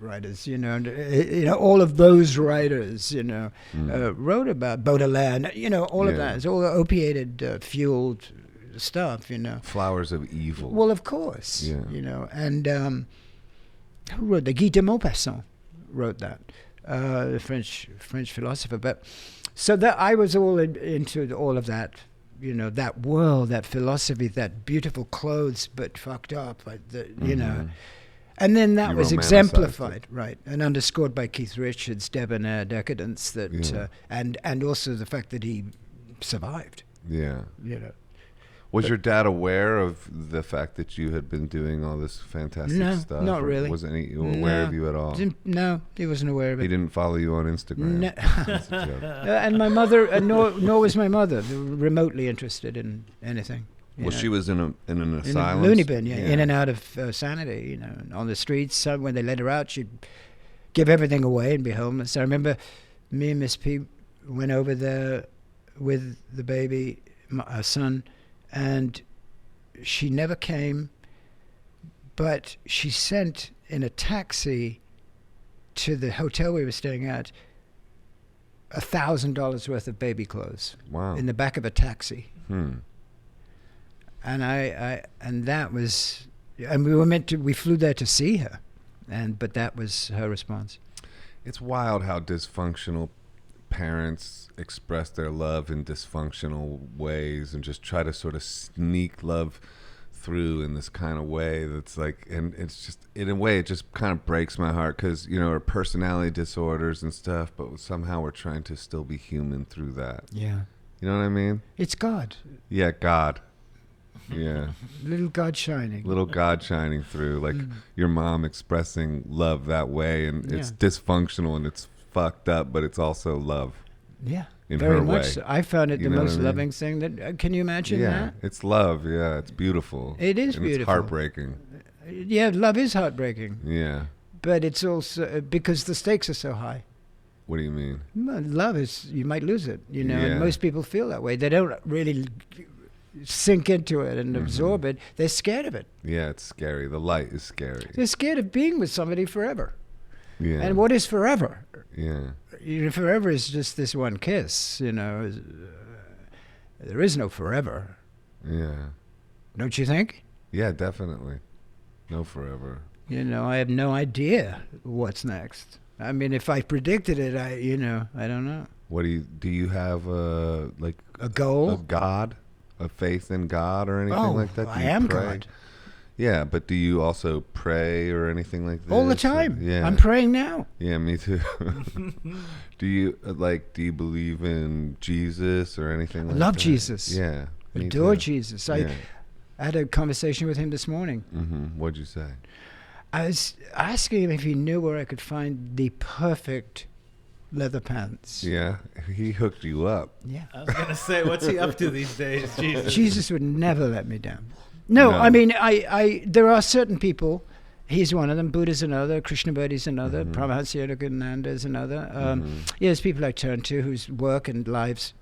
writers, you know, all of those writers, you know, wrote about. Baudelaire, you know, all of Yeah. that. It's all opiated, fueled stuff, you know. Flowers of evil. Well, of course, Yeah. you know, and who wrote that? Guy de Maupassant wrote that, the French philosopher. But so that I was all into all of that, you know, that world, that philosophy, that beautiful clothes, but fucked up, you know. And then that You was romanticized exemplified, right, and underscored by Keith Richards' debonair decadence, that Yeah. and also the fact that he survived. Yeah. You know, Was your dad aware of the fact that you had been doing all this fantastic No, stuff? not or really. Wasn't he aware of you at all? No, he wasn't aware of He it. didn't follow you on Instagram. No. That's a joke. And my mother, nor was my mother remotely interested in anything. you Well, know. she was in an In asylum. a loony bin, in and out of sanity, on the streets. So when they let her out, she'd give everything away and be homeless. I remember me and Miss P went over there with the baby, our son, and she never came, but she sent in a taxi to the hotel we were staying at $1,000 worth of baby clothes Wow. in the back of a taxi. Hmm. And and that was, and we flew there to see her, but that was her response. It's wild how dysfunctional parents express their love in dysfunctional ways and just try to sort of sneak love through in this kind of way that's like, and it's just, in a way, it just kind of breaks my heart because, her personality disorders and stuff, but somehow we're trying to still be human through that. Yeah. You know what I mean? It's God. Yeah, God. Yeah. Little God shining. Little God shining through, like your mom expressing love that way, and it's Yeah. dysfunctional and it's fucked up, but it's also love. Yeah. In Very her much way. so. I found it You the know what most I mean? loving thing that, can you imagine Yeah, that? it's love. Yeah, it's beautiful. It is and beautiful. It's heartbreaking. Yeah, love is heartbreaking, Yeah. but it's also because the stakes are so high. What do you mean? Well, love is, you might lose it, Yeah. and most people feel that way. They don't really sink into it and absorb it. They're scared of it. Yeah, it's scary. The light is scary. They're scared of being with somebody forever. Yeah. And what is forever? Yeah. Forever is just this one kiss, there is no forever, Yeah. don't you think? Yeah, definitely. No forever. I have no idea what's next. I mean, if I predicted it, I don't know. What do you have like A goal? a God, a faith in God or anything like that? Do I you am pray? God. Yeah, but do you also pray or anything like that? All the time. Yeah. I'm praying now. Yeah, me too. Do you believe in Jesus or anything like that? Love Jesus. Yeah. me Adore too. Jesus. Yeah. I had a conversation with him this morning. What'd you say? I was asking him if he knew where I could find the perfect leather pants. Yeah, he hooked you up. Yeah. I was gonna say, what's he up to these days? Jesus. Jesus would never let me down. No, No. I mean, there are certain people. He's one of them. Buddha's another. Krishnamurti's another. Paramahansa Yogananda is another. There's people I turn to whose work and lives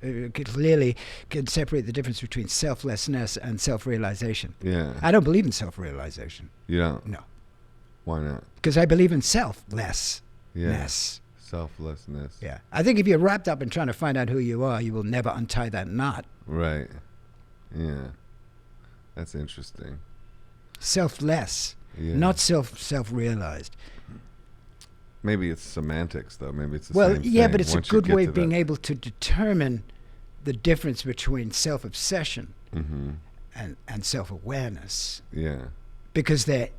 clearly can separate the difference between selflessness and self-realization. Yeah. I don't believe in self-realization. You don't? No. Why not? Because I believe in selflessness. Yeah. Selflessness. Yeah. I think if you're wrapped up in trying to find out who you are, you will never untie that knot. Right. Yeah. That's interesting. Selfless, Yeah. not self-realized. Maybe it's semantics, though. Maybe it's the Well, same yeah, thing but it's a once you good get way to of being that. able to determine the difference between self-obsession and self-awareness, Yeah. because they're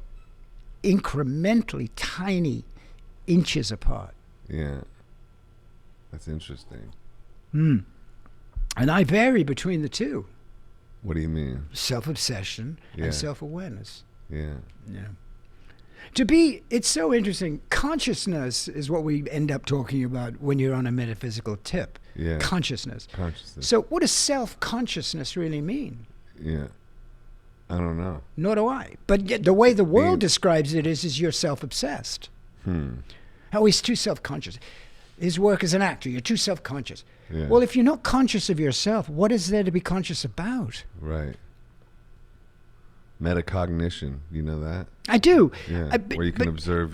incrementally tiny inches apart. Yeah. That's interesting. And I vary between the two, What do you mean? self-obsession Yeah. and self-awareness. Yeah. Yeah. It's so interesting. Consciousness is what we end up talking about when you're on a metaphysical tip. Yeah. Consciousness. Consciousness. So what does self-consciousness really mean? Yeah. I don't know. Nor do I. But yet the way the world Being- describes it is you're self-obsessed. Oh, he's too self-conscious. His work as an actor, you're too self-conscious. Yeah. Well, if you're not conscious of yourself, what is there to be conscious about? Right. Metacognition. You know that? I do. Yeah. Where you can observe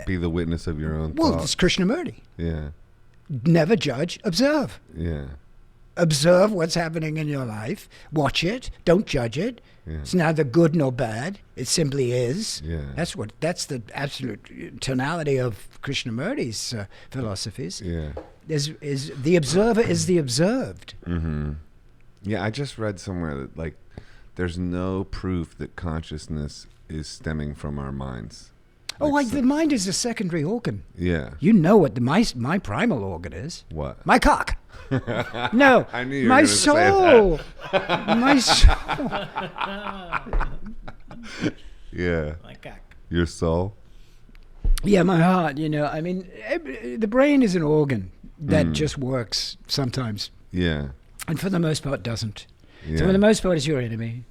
be the witness of your own Well, thoughts. it's Krishnamurti. Yeah. Never judge, observe. Yeah. Observe what's happening in your life. Watch it. Don't judge it. Yeah. It's neither good nor bad. It simply is. Yeah. That's the absolute tonality of Krishnamurti's philosophies. Yeah. Is the observer is the observed. Yeah, I just read somewhere that there's no proof that consciousness is stemming from our minds. Oh, Like the mind is a secondary organ. Yeah. You know what my primal organ is? What? My cock. No, I knew you were my gonna say soul. My soul. Yeah. My cock. Your soul? Yeah, my heart. You know, I mean, the brain is an organ that just works sometimes, Yeah. and for the most part doesn't. Yeah. So for the most part, it's your enemy.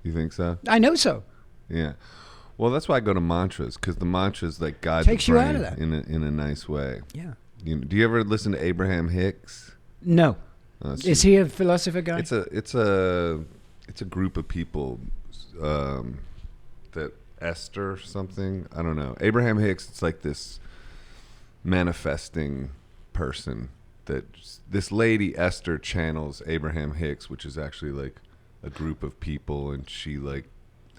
You think so? I know so. Yeah. Well, that's why I go to mantras, because the mantras like guide Takes the you brain out of that. in a nice way. Yeah. Do you ever listen to Abraham Hicks? No. Is he a philosopher guy? It's a group of people that Esther something, I don't know. Abraham Hicks, it's like this manifesting person that this lady Esther channels Abraham Hicks, which is actually like a group of people, and she like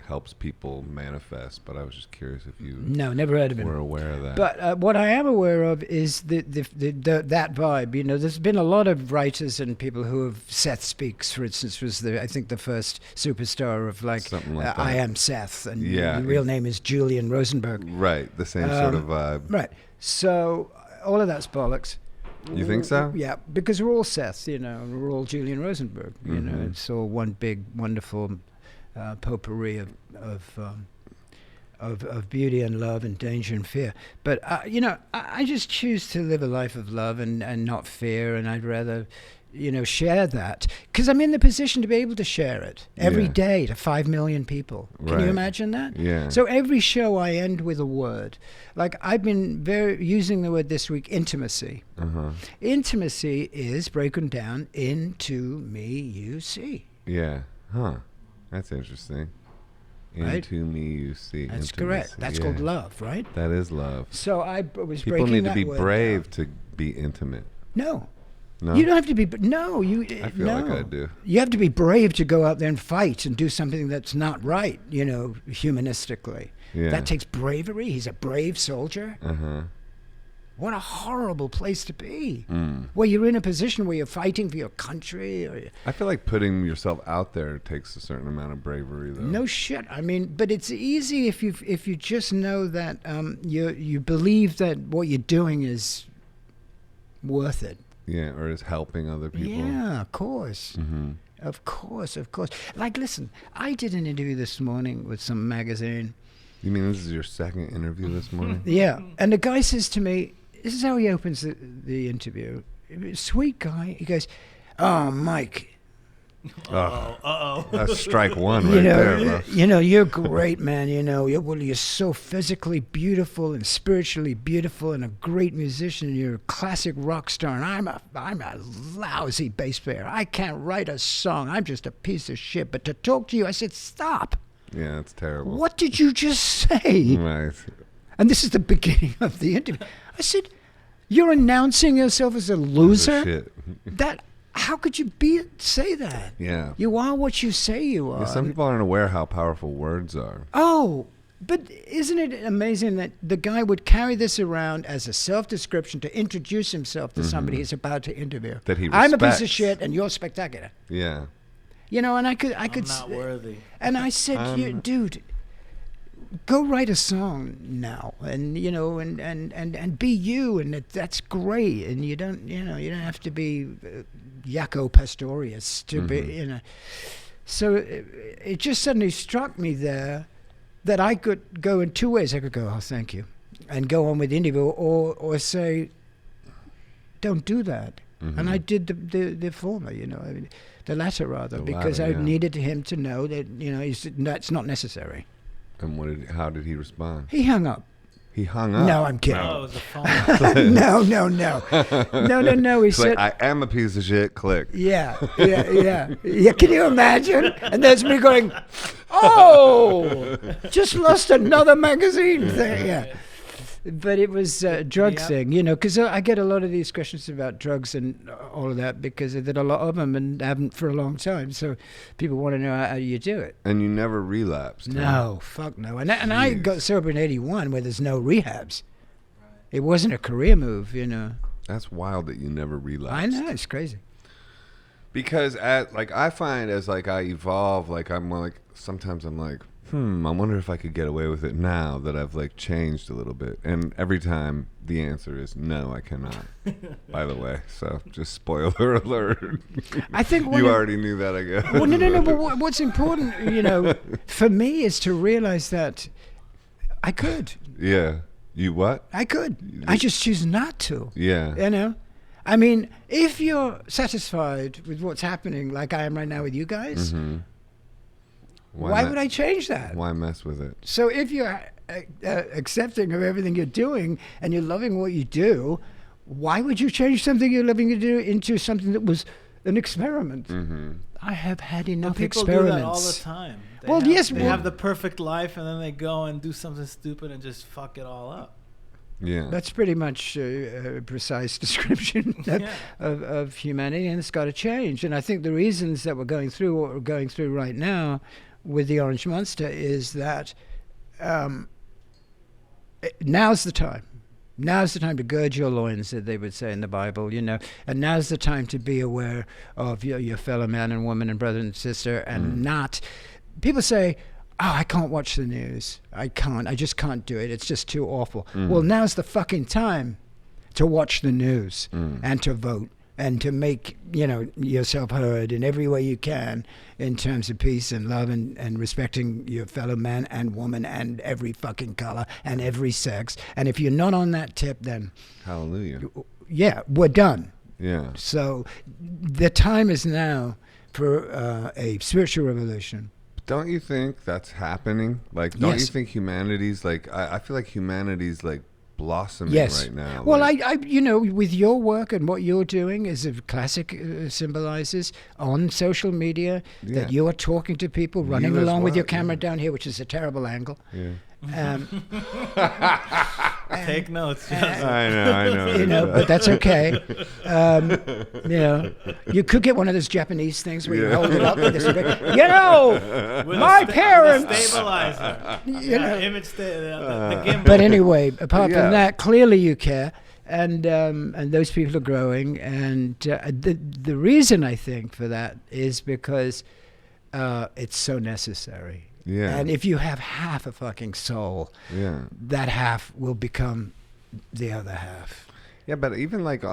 helps people manifest. But I was just curious if you No, never heard of him. were aware of that. But what I am aware of is that vibe. You know, there's been a lot of writers and people who have. Seth Speaks, for instance, was I think the first superstar of like, Something like that. I Am Seth, and Yeah. the real name is Julian Rosenberg. Right, the same sort of vibe. Right. So all of that's bollocks. You think so? Yeah, because we're all Seth, you know, we're all Julian Rosenberg. You know, Mhm. it's all one big, wonderful potpourri of beauty and love and danger and fear. But you know, I just choose to live a life of love and not fear, and I'd rather, you know, share that because I'm in the position to be able to share it every Yeah. day to 5 million people. Can Right. you imagine that? Yeah. So every show I end with a word. Like I've been using the word this week, intimacy. Uh-huh. Intimacy is broken down into me, you, see. Yeah. Huh. That's interesting. Right? Into me you see. That's intimacy. correct. That's Yeah. called love, right? That is love. So I was People breaking need to that be word brave down. to be intimate. No. No? You don't have to be. No, you. I feel no. like I do. You have to be brave to go out there and fight and do something that's not right. You know, humanistically. Yeah. That takes bravery. He's a brave soldier. Uh-huh. What a horrible place to be. Mm. Where you're in a position where you're fighting for your country. Or, I feel like putting yourself out there takes a certain amount of bravery, though. no shit. I mean, but it's easy if you just know that you believe that what you're doing is worth it. Yeah, or is helping other people. Yeah, of course. Mm-hmm. Of course, of course. Like, listen, I did an interview this morning with some magazine. You mean this is your second interview this morning? Yeah, and the guy says to me, this is how he opens the interview. Sweet guy. He goes, "Oh, Mike, That's strike one right there, bro. you know, you're great, man. You know, you're so physically beautiful and spiritually beautiful, and a great musician. You're a classic rock star, and I'm a lousy bass player. I can't write a song. I'm just a piece of shit. But to talk to you, I said, stop. Yeah, that's terrible. What did you just say?" Right. And this is the beginning of the interview. I said, "You're announcing yourself as a loser? Shit. That how could you say that? Yeah. You are what you say you are." Yeah, some people aren't aware how powerful words are. Oh, but isn't it amazing that the guy would carry this around as a self-description to introduce himself to somebody he's about to interview? That he I'm a piece of respects. shit, and you're spectacular. Yeah. You know, and I could, I'm not worthy. and I said, dude, go write a song now, and you know, and be you, and that's great, and you don't have to be Jaco Pastorius to be, you know. So it just suddenly struck me there that I could go in two ways. I could go, "Oh, thank you," and go on with the interview, or say, "Don't do that." And I did the former, you know, I mean, the latter rather, The because latter, I yeah. needed him to know that, you know, that's not necessary. And how did he respond? He hung up. He hung up. No, I'm kidding. Oh, it was a phone. No. No. He It's said, like, I am a piece of shit. Click. yeah. Can you imagine? And there's me going, "Oh, just lost another magazine thing." Yeah. But it was a drug thing, you know, because I get a lot of these questions about drugs and all of that because I did a lot of them and haven't for a long time. So people want to know how you do it. And you never relapsed. huh? No, fuck no. And I got sober in 81 where there's no rehabs. It wasn't a career move, you know. That's wild that you never relapsed. I know, it's crazy. Because I find as like I evolve, like I'm like sometimes I'm like, I wonder if I could get away with it now that I've like changed a little bit. And every time the answer is no, I cannot. By the way, so just spoiler alert. I think you already knew that, I guess. Well, no. But what's important, for me, is to realize that I could. Yeah. You what? I could. I just choose not to. Yeah. I mean, if you're satisfied with what's happening, like I am right now with you guys. Mm-hmm. Why would I change that? Why mess with it? So if you're accepting of everything you're doing and you're loving what you do, why would you change something you're loving to do into something that was an experiment? Mm-hmm. I have had enough people experiments. do that all the time. They have the perfect life, and then they go and do something stupid and just fuck it all up. Yeah, that's pretty much a precise description of humanity, and it's got to change. And I think the reasons that we're going through what we're going through right now with the Orange Monster is that now's the time. Now's the time to gird your loins, as they would say in the Bible, and now's the time to be aware of your fellow man and woman and brother and sister, and not. People say, "Oh, I can't watch the news. I just can't do it. It's just too awful." Well, now's the fucking time to watch the news and to vote and to make yourself heard in every way you can in terms of peace and love and respecting your fellow man and woman and every fucking color and every sex. And if you're not on that tip, then hallelujah. Yeah, we're done. Yeah. So the time is now for a spiritual revolution. Don't you think that's happening? Like, don't you think humanity's like? I feel like humanity's like blossoming right now. Well, I with your work and what you're doing as a classic symbolizes on social media that you are talking to people, running along with your camera down here, which is a terrible angle. Yeah. Take notes. I know. But that's okay. You could get one of those Japanese things where you hold it up. With my parents. Stabilizer. Image the gimbal. But anyway, apart from that, clearly you care, and those people are growing, and the reason I think for that is because it's so necessary. Yeah. And if you have half a fucking soul, that half will become the other half. Yeah, but even like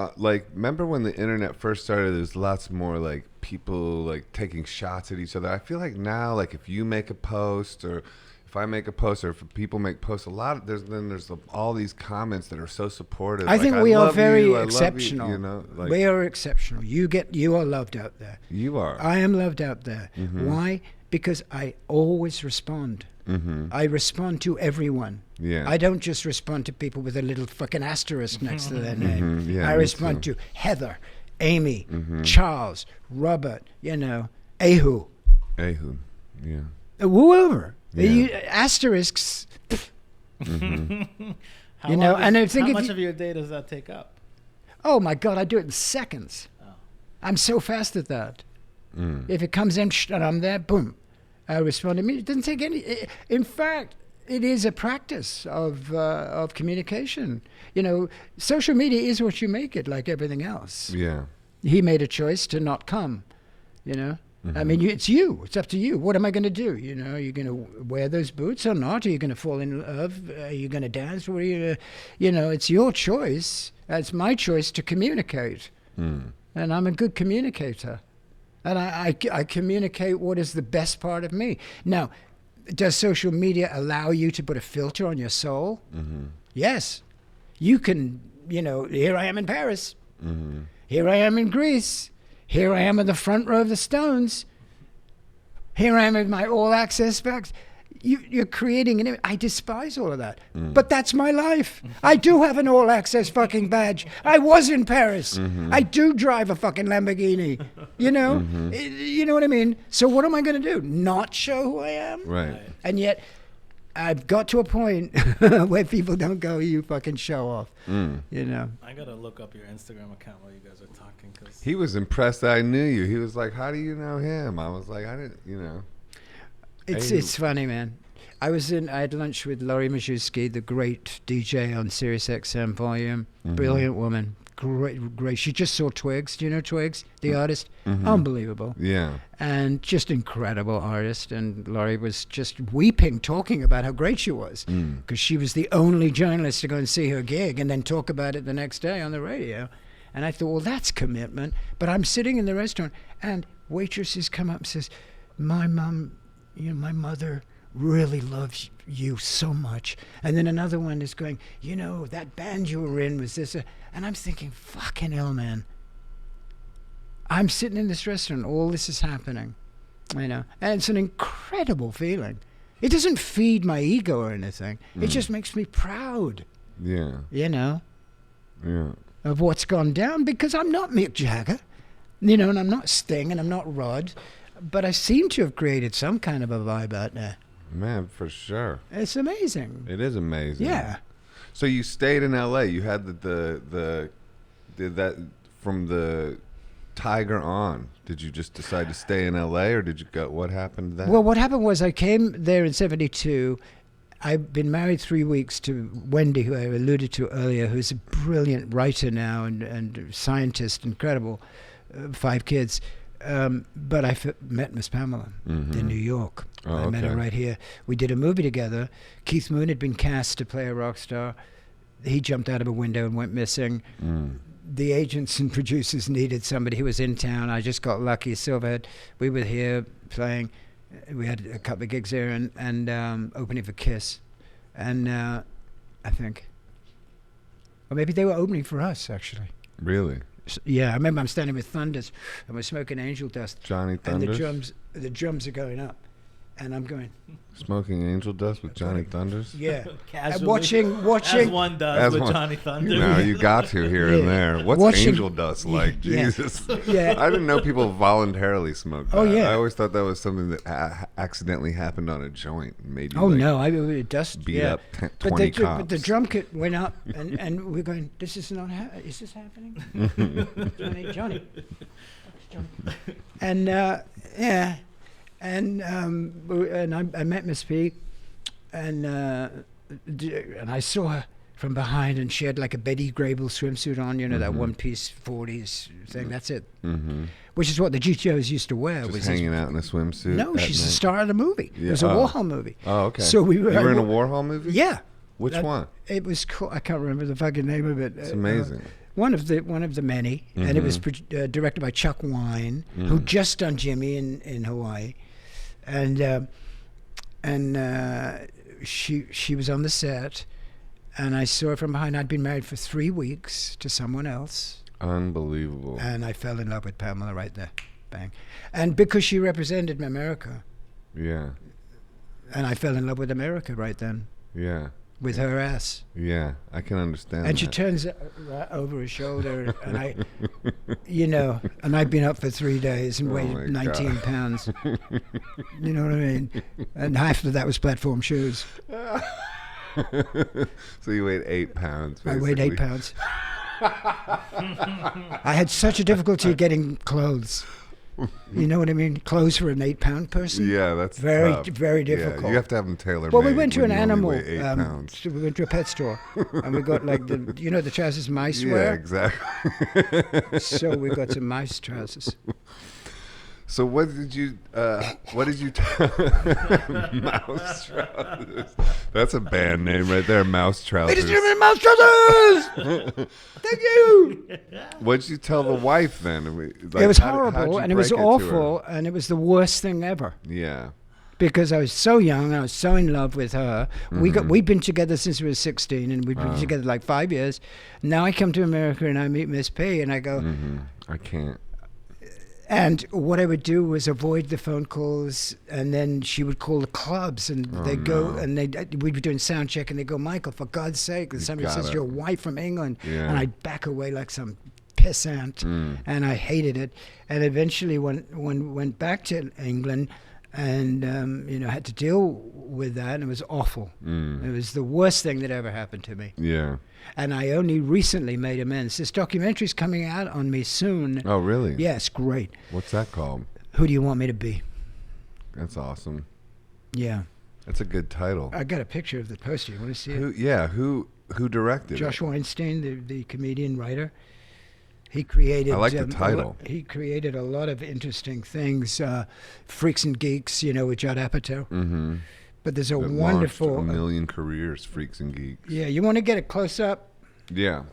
remember when the internet first started, there's lots more like people like taking shots at each other. I feel like now, like if you make a post or if I make a post or if people make posts, there's all these comments that are so supportive. I think we are very exceptional. Like, we are exceptional. You are loved out there. You are. I am loved out there. Mm-hmm. Why? Because I always respond. Mm-hmm. I respond to everyone. Yeah. I don't just respond to people with a little fucking asterisk next to their name. Mm-hmm. Yeah, I respond to Heather, Amy, Charles, Robert, Ahu. Yeah. Whoever. Asterisks. And I think how much of your day does that take up? Oh my God, I do it in seconds. Oh. I'm so fast at that. If it comes in and I'm there, boom, I respond immediately. It doesn't take any. In fact, it is a practice of communication. Social media is what you make it, like everything else. Yeah. He made a choice to not come. I mean, it's you. It's up to you. What am I going to do? Are you going to wear those boots or not? Are you going to fall in love? Are you going to dance? What are you? It's your choice. It's my choice to communicate, and I'm a good communicator. And I communicate what is the best part of me. Now, does social media allow you to put a filter on your soul? Mm-hmm. Yes. You can, here I am in Paris. Mm-hmm. Here I am in Greece. Here I am in the front row of the Stones. Here I am with my all-access bags. You're creating an image. I despise all of that. But that's my life. I do have an all-access fucking badge. I was in Paris. I do drive a fucking Lamborghini. You know what I mean? So what am I going to do? Not show who I am? Right. And yet, I've got to a point where people don't go, you fucking show off. I got to look up your Instagram account while you guys are talking. Cause he was impressed that I knew you. He was like, how do you know him? I was like, I didn't, It's funny, man. I had lunch with Laurie Majewski, the great DJ on Sirius XM Volume. Brilliant woman, great. She just saw Twigs. Do you know Twigs, the artist? Unbelievable. Yeah. And just incredible artist. And Laurie was just weeping, talking about how great she was, because she was the only journalist to go and see her gig and then talk about it the next day on the radio. And I thought, well, that's commitment. But I'm sitting in the restaurant, and waitresses come up and says, my mother really loves you so much. And then another one is going, that band you were in was this. And I'm thinking, fucking hell, man. I'm sitting in this restaurant, all this is happening, and it's an incredible feeling. It doesn't feed my ego or anything. It just makes me proud. Yeah. Yeah. Of what's gone down, because I'm not Mick Jagger, and I'm not Sting, and I'm not Rod, but I seem to have created some kind of a vibe out there. Man, for sure. It's amazing. It is amazing. Yeah. So you stayed in LA. You had the that from the Tiger on. Did you just decide to stay in LA, or did you go? What happened then? Well, what happened was I came there in '72. I've been married 3 weeks to Wendy, who I alluded to earlier, who's a brilliant writer now and scientist, incredible, 5 kids. But I met Miss Pamela in New York. I met her right here. We did a movie together. Keith Moon had been cast to play a rock star. He jumped out of a window and went missing. The agents and producers needed somebody who was in town. I just got lucky. Silverhead. We were here playing. We had a couple of gigs there and opening for Kiss. And I think, or maybe they were opening for us, actually. Really? Yeah, I remember I'm standing with Thunders and we're smoking Angel Dust. Johnny Thunders? And the drums are going up. And I'm going... Smoking Angel Dust with Johnny Thunders? Yeah. Casually, watching... As one does with Johnny Thunders. No, you got to here and there. What's Angel Dust like? Jesus. Yeah. I didn't know people voluntarily smoked that. Oh, yeah. I always thought that was something that accidentally happened on a joint and made you beat up 20 cops. But the drum kit went up and we're going, this is not is this happening? Johnny. And, yeah. And I met Miss P, and I saw her from behind, and she had like a Betty Grable swimsuit on, that one-piece 40s thing. That's it. Which is what the GTOs used to wear. Just hanging out in a swimsuit. No, she's the star of the movie. Yeah. It was a Warhol movie. Oh, okay. So we were. You were in a Warhol movie? Yeah. Which one? It was cool. I can't remember the fucking name of it. It's amazing. One of the many, and it was directed by Chuck Wine, who just done Jimmy in Hawaii. And she was on the set, and I saw her from behind. I'd been married for 3 weeks to someone else. Unbelievable. And I fell in love with Pamela right there, bang. And because she represented America. Yeah. And I fell in love with America right then. Yeah. With her ass. Yeah, I can understand. And she turns over her shoulder, and I, and I'd been up for 3 days and weighed 19 pounds. You know what I mean? And half of that was platform shoes. So you weighed 8 pounds, basically. I weighed 8 pounds. I had such a difficulty getting clothes. You know what I mean? Clothes for an 8-pound person. Yeah, that's very, tough. very difficult. Yeah, you have to have them tailor-made. Well, we went to an animal. So we went to a pet store, and we got like the trousers mice wear. Yeah, exactly. So we got some mice trousers. So what did you Mouse Trousers? That's a band name right there, Mouse Trousers. Ladies and gentlemen, Mouse Trousers! Thank you! What did you tell the wife then? It was horrible, and it was awful, and it was the worst thing ever. Yeah. Because I was so young, I was so in love with her. We'd been together since we were 16, and we'd been together like 5 years. Now I come to America, and I meet Miss P, and I go... I can't. And what I would do was avoid the phone calls, and then she would call the clubs, and they'd go, and we'd be doing sound check, and they'd go, Michael, for God's sake, and somebody says your wife from England, and I'd back away like some pissant, and I hated it, and eventually went back to England, and had to deal with that, and it was awful. It was the worst thing that ever happened to me. Yeah. And I only recently made amends. This documentary's coming out on me soon. Oh, really? Yes, great. What's that called? Who Do You Want Me to Be? That's awesome. Yeah. That's a good title. I got a picture of the poster. You want to see it? Who directed Josh it? Weinstein, the comedian writer. He created. I like the title. He created a lot of interesting things. Freaks and Geeks, with Judd Apatow. Mm-hmm. But there's a That wonderful. launched a million careers, Freaks and Geeks. Yeah, you want to get a close up? Yeah.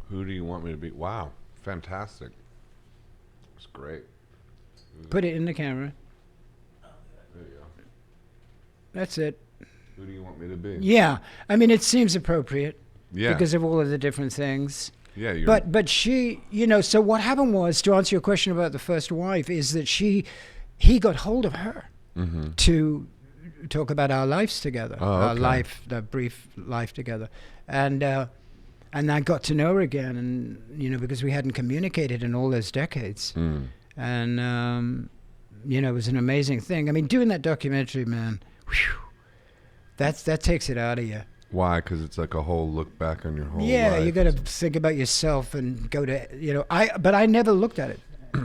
Who do you want me to be? Wow, fantastic. It's great. Put it in the camera. There you go. That's it. Who do you want me to be? Yeah, I mean, it seems appropriate Yeah. because of all of the different things. Yeah. You're, But she, so what happened was, to answer your question about the first wife, is that he got hold of her mm-hmm. to talk about our lives together, Oh, okay. the brief life together, and I got to know her again, and because we hadn't communicated in all those decades, and it was an amazing thing. I mean, doing that documentary, man, whew, that takes it out of you. Why? Because it's like a whole look back on your whole Yeah, life. you got to think about yourself and go to, but I never looked at it.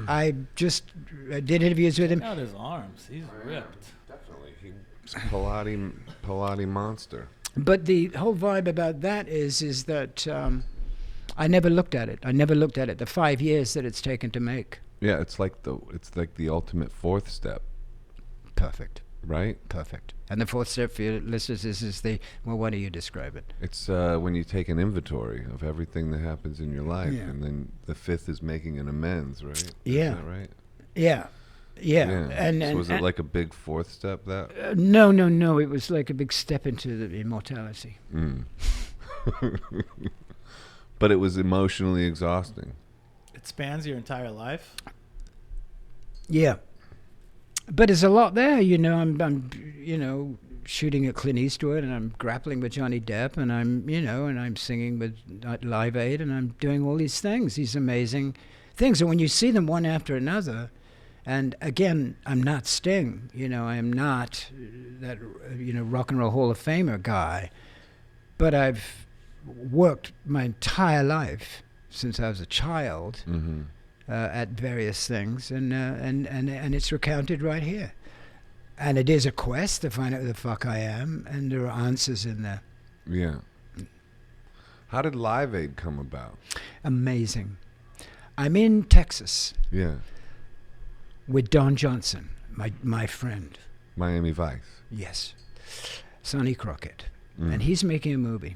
I just did interviews with him. Check out his arms. He's ripped. Definitely. He's Pilates monster. But the whole vibe about that is that I never looked at it. The 5 years that it's taken to make. Yeah, it's like the ultimate fourth step, Perfect. right? Perfect. And the fourth step for your listeners is why do you describe it? It's when you take an inventory of everything that happens in your life, Yeah. and then the fifth is making an amends, right? Yeah. Is that right? Yeah. Yeah. And so was it like a big fourth step that? No. It was like a big step into the immortality. But it was emotionally exhausting. It spans your entire life. Yeah. But there's a lot there, I'm shooting at Clint Eastwood, and I'm grappling with Johnny Depp, and I'm singing with Live Aid, and I'm doing all these things, these amazing things. And when you see them one after another, and again, I'm not Sting, I am not that, Rock and Roll Hall of Famer guy, but I've worked my entire life since I was a child. Mm-hmm. At various things, and it's recounted right here. And it is a quest to find out who the fuck I am, and there are answers in there. Yeah. How did Live Aid come about? Amazing. I'm in Texas Yeah. with Don Johnson, my friend. Miami Vice. Yes. Sonny Crockett. Mm. And he's making a movie.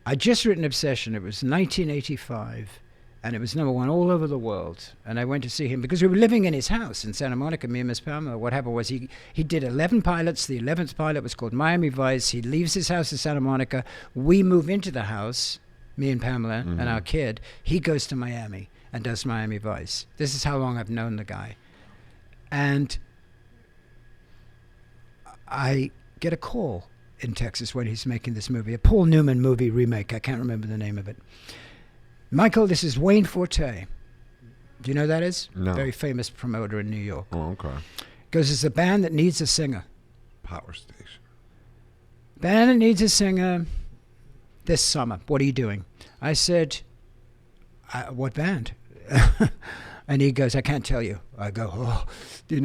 I'd just written Obsession. It was 1985. And it was #1 all over the world. And I went to see him because we were living in his house in Santa Monica, me and Miss Pamela. What happened was he did 11 pilots. The 11th pilot was called Miami Vice. He leaves his house in Santa Monica. We move into the house, me and Pamela and our kid. He goes to Miami and does Miami Vice. This is how long I've known the guy. And I get a call in Texas when he's making this movie, a Paul Newman movie remake. I can't remember the name of it. Michael, this is Wayne Forte. Do you know who that is? No. Very famous promoter in New York. Oh, okay. Goes, it's a band that needs a singer. Power station. Band that needs a singer this summer. What are you doing? I said, what band? And he goes, I can't tell you. I go, oh,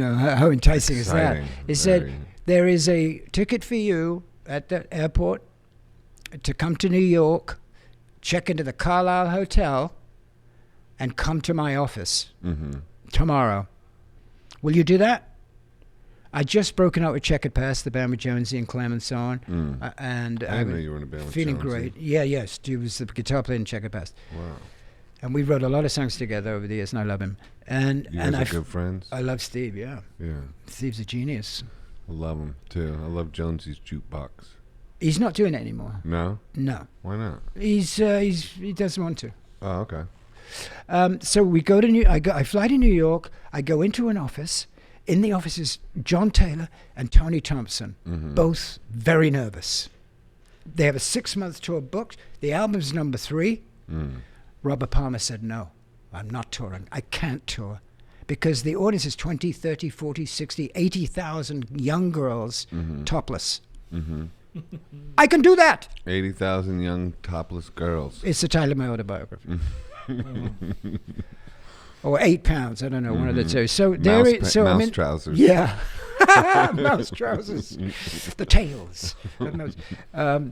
how enticing is that? Exciting. He said, there is a ticket for you at the airport to come to New York, check into the Carlisle Hotel, and come to my office tomorrow. Will you do that? I'd just broken out with Checkered Past, the band with Jonesy and Clem and so on. And I didn't know you were in a band with feeling Jonesy. great. Yeah, yes. He was the guitar player in Checkered Past. Wow. And we wrote a lot of songs together over the years, and I love him. And You and guys are good friends? I love Steve, yeah. Yeah. Steve's a genius. I love him, too. I love Jonesy's jukebox. He's not doing it anymore. No? No. Why not? He doesn't want to. Oh, okay. So we go to I fly to New York. I go into an office. In the office is John Taylor and Tony Thompson, both very nervous. They have a 6-month tour booked. The album's #3. Robert Palmer said, no, I'm not touring. I can't tour. Because the audience is 20, 30, 40, 60, 80,000 young girls topless. I can do that. 80,000 young topless girls. It's the title of my autobiography. Or 8 pounds, I don't know, one of the two. So Mouse trousers. Yeah. Mouse trousers, the tails. of mouse.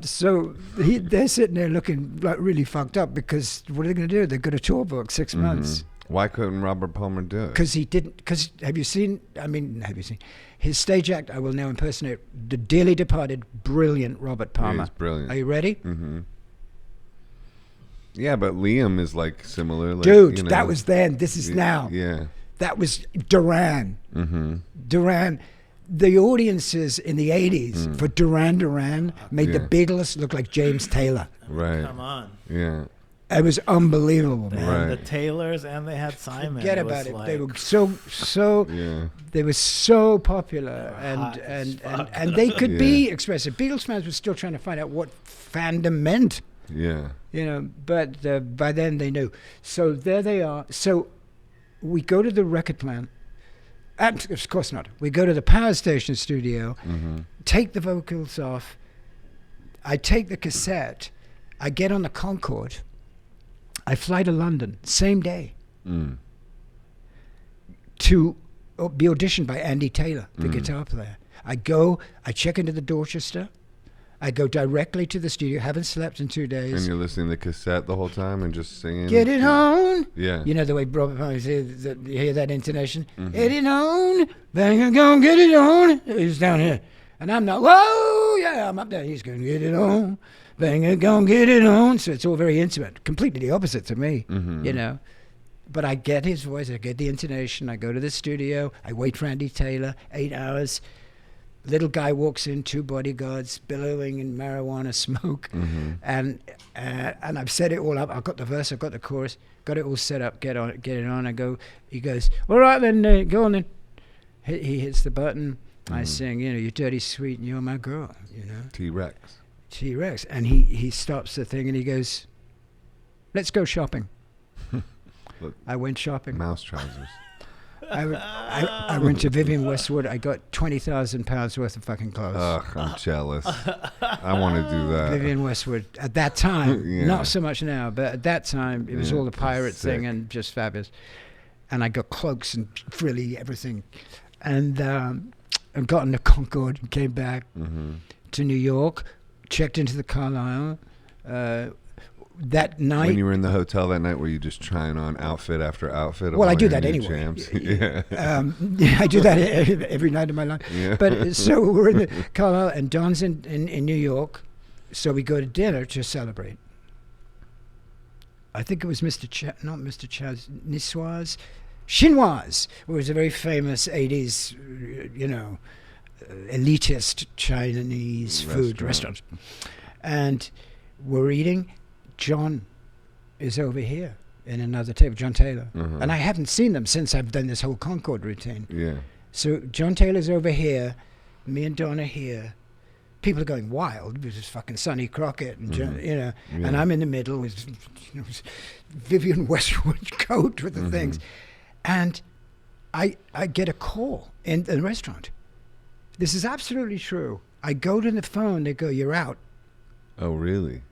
So they're sitting there looking like really fucked up because what are they going to do? They've got a tour book 6 months. Why couldn't Robert Palmer do it? Because he didn't. Because have you seen his stage act? I will now impersonate the dearly departed, brilliant Robert Palmer. Yeah, he's brilliant. Are you ready? Mm-hmm. Yeah, but Liam is like similar. Like, Dude, you know, that was then. This is now. Yeah. That was Duran. Mm-hmm. Duran. The audiences in the 80s for Duran made the Beatles look like James Taylor. Right. Come on. Yeah. It was unbelievable, They man. had Right. the Taylors and they had Simon. Forget was about it. like- They were so Yeah. they were so popular hot as fuck. and they could be Yeah. expressive. Beatles fans were still trying to find out what fandom meant, Yeah. you know, but by then they knew. So there they are. So we go to the record plant. Of course not. We go to the power station studio, take the vocals off. I take the cassette. I get on the Concorde. I fly to London, same day, to be auditioned by Andy Taylor, the guitar player. I go, I check into the Dorchester. I go directly to the studio, haven't slept in 2 days. And you're listening to the cassette the whole time and just singing. Get it on. Yeah. You know the way Robert Palmer says, you hear that intonation? Get it on. Bang and go, get it on. He's down here. And I'm not, whoa, yeah, I'm up there. He's going, get it on. Bang and go, get it on. So it's all very intimate. Completely the opposite to me, you know. But I get his voice. I get the intonation. I go to the studio. I wait for Andy Taylor, 8 hours. Little guy walks in, 2 bodyguards, billowing in marijuana smoke, and I've set it all up. I've got the verse, I've got the chorus, got it all set up. Get it on. I go. He goes, all right then, go on then. He hits the button. I sing, you know, you're dirty sweet and you're my girl, you know. T-Rex. T-Rex, and he stops the thing and he goes, let's go shopping. Look, I went shopping. mouse trousers. I went to Vivian Westwood. I got £20,000 worth of fucking clothes. Ugh, I'm jealous. I want to do that. Vivian Westwood at that time, Yeah. not so much now, but at that time it was Yeah, all the pirate sick. thing and just fabulous. And I got cloaks and frilly everything, and got in the Concorde and came back to New York, checked into the Carlisle. That night, When you were in the hotel that night, were you just trying on outfit after outfit? of well, I all do your that new anyway. jams? Yeah. I do that every night of my life. Yeah. But so we're in the Carlisle, and Don's in New York, so we go to dinner to celebrate. I think it was not Mr. Chaz, Niçoise, Chinoise, who was a very famous 80s, you know, elitist Chinese food restaurant. And we're eating. John is over here in another table, John Taylor. And I haven't seen them since I've done this whole Concorde routine. Yeah. So John Taylor's over here, me and Don are here. People are going wild because it's fucking Sonny Crockett and John, you know, and I'm in the middle with, you know, Vivian Westwood coat with the things. And I get a call in the restaurant. This is absolutely true. I go to the phone, they go, you're out. Oh, really?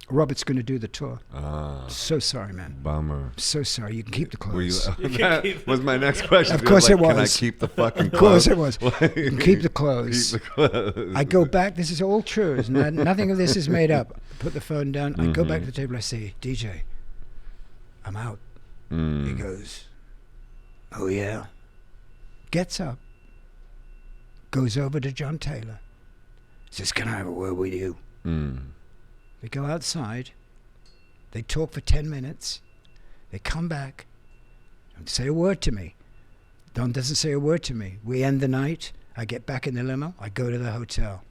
Robert's going to do the tour. Ah, So sorry, man. bummer. So sorry. You can keep the Were you? clothes. That was my next question. Of course it Can I was. keep the fucking Of course clothes? it was. You can keep the clothes. Keep the clothes. I go back. This is all true. Nothing of this is made up. Put the phone down. I go back to the table. I say, DJ, I'm out. He goes, oh, yeah. Gets up. Goes over to John Taylor. Says, can I have a word with you? They go outside. They talk for 10 minutes. They come back. Don't say a word to me. Don doesn't say a word to me. We end the night. I get back in the limo. I go to the hotel.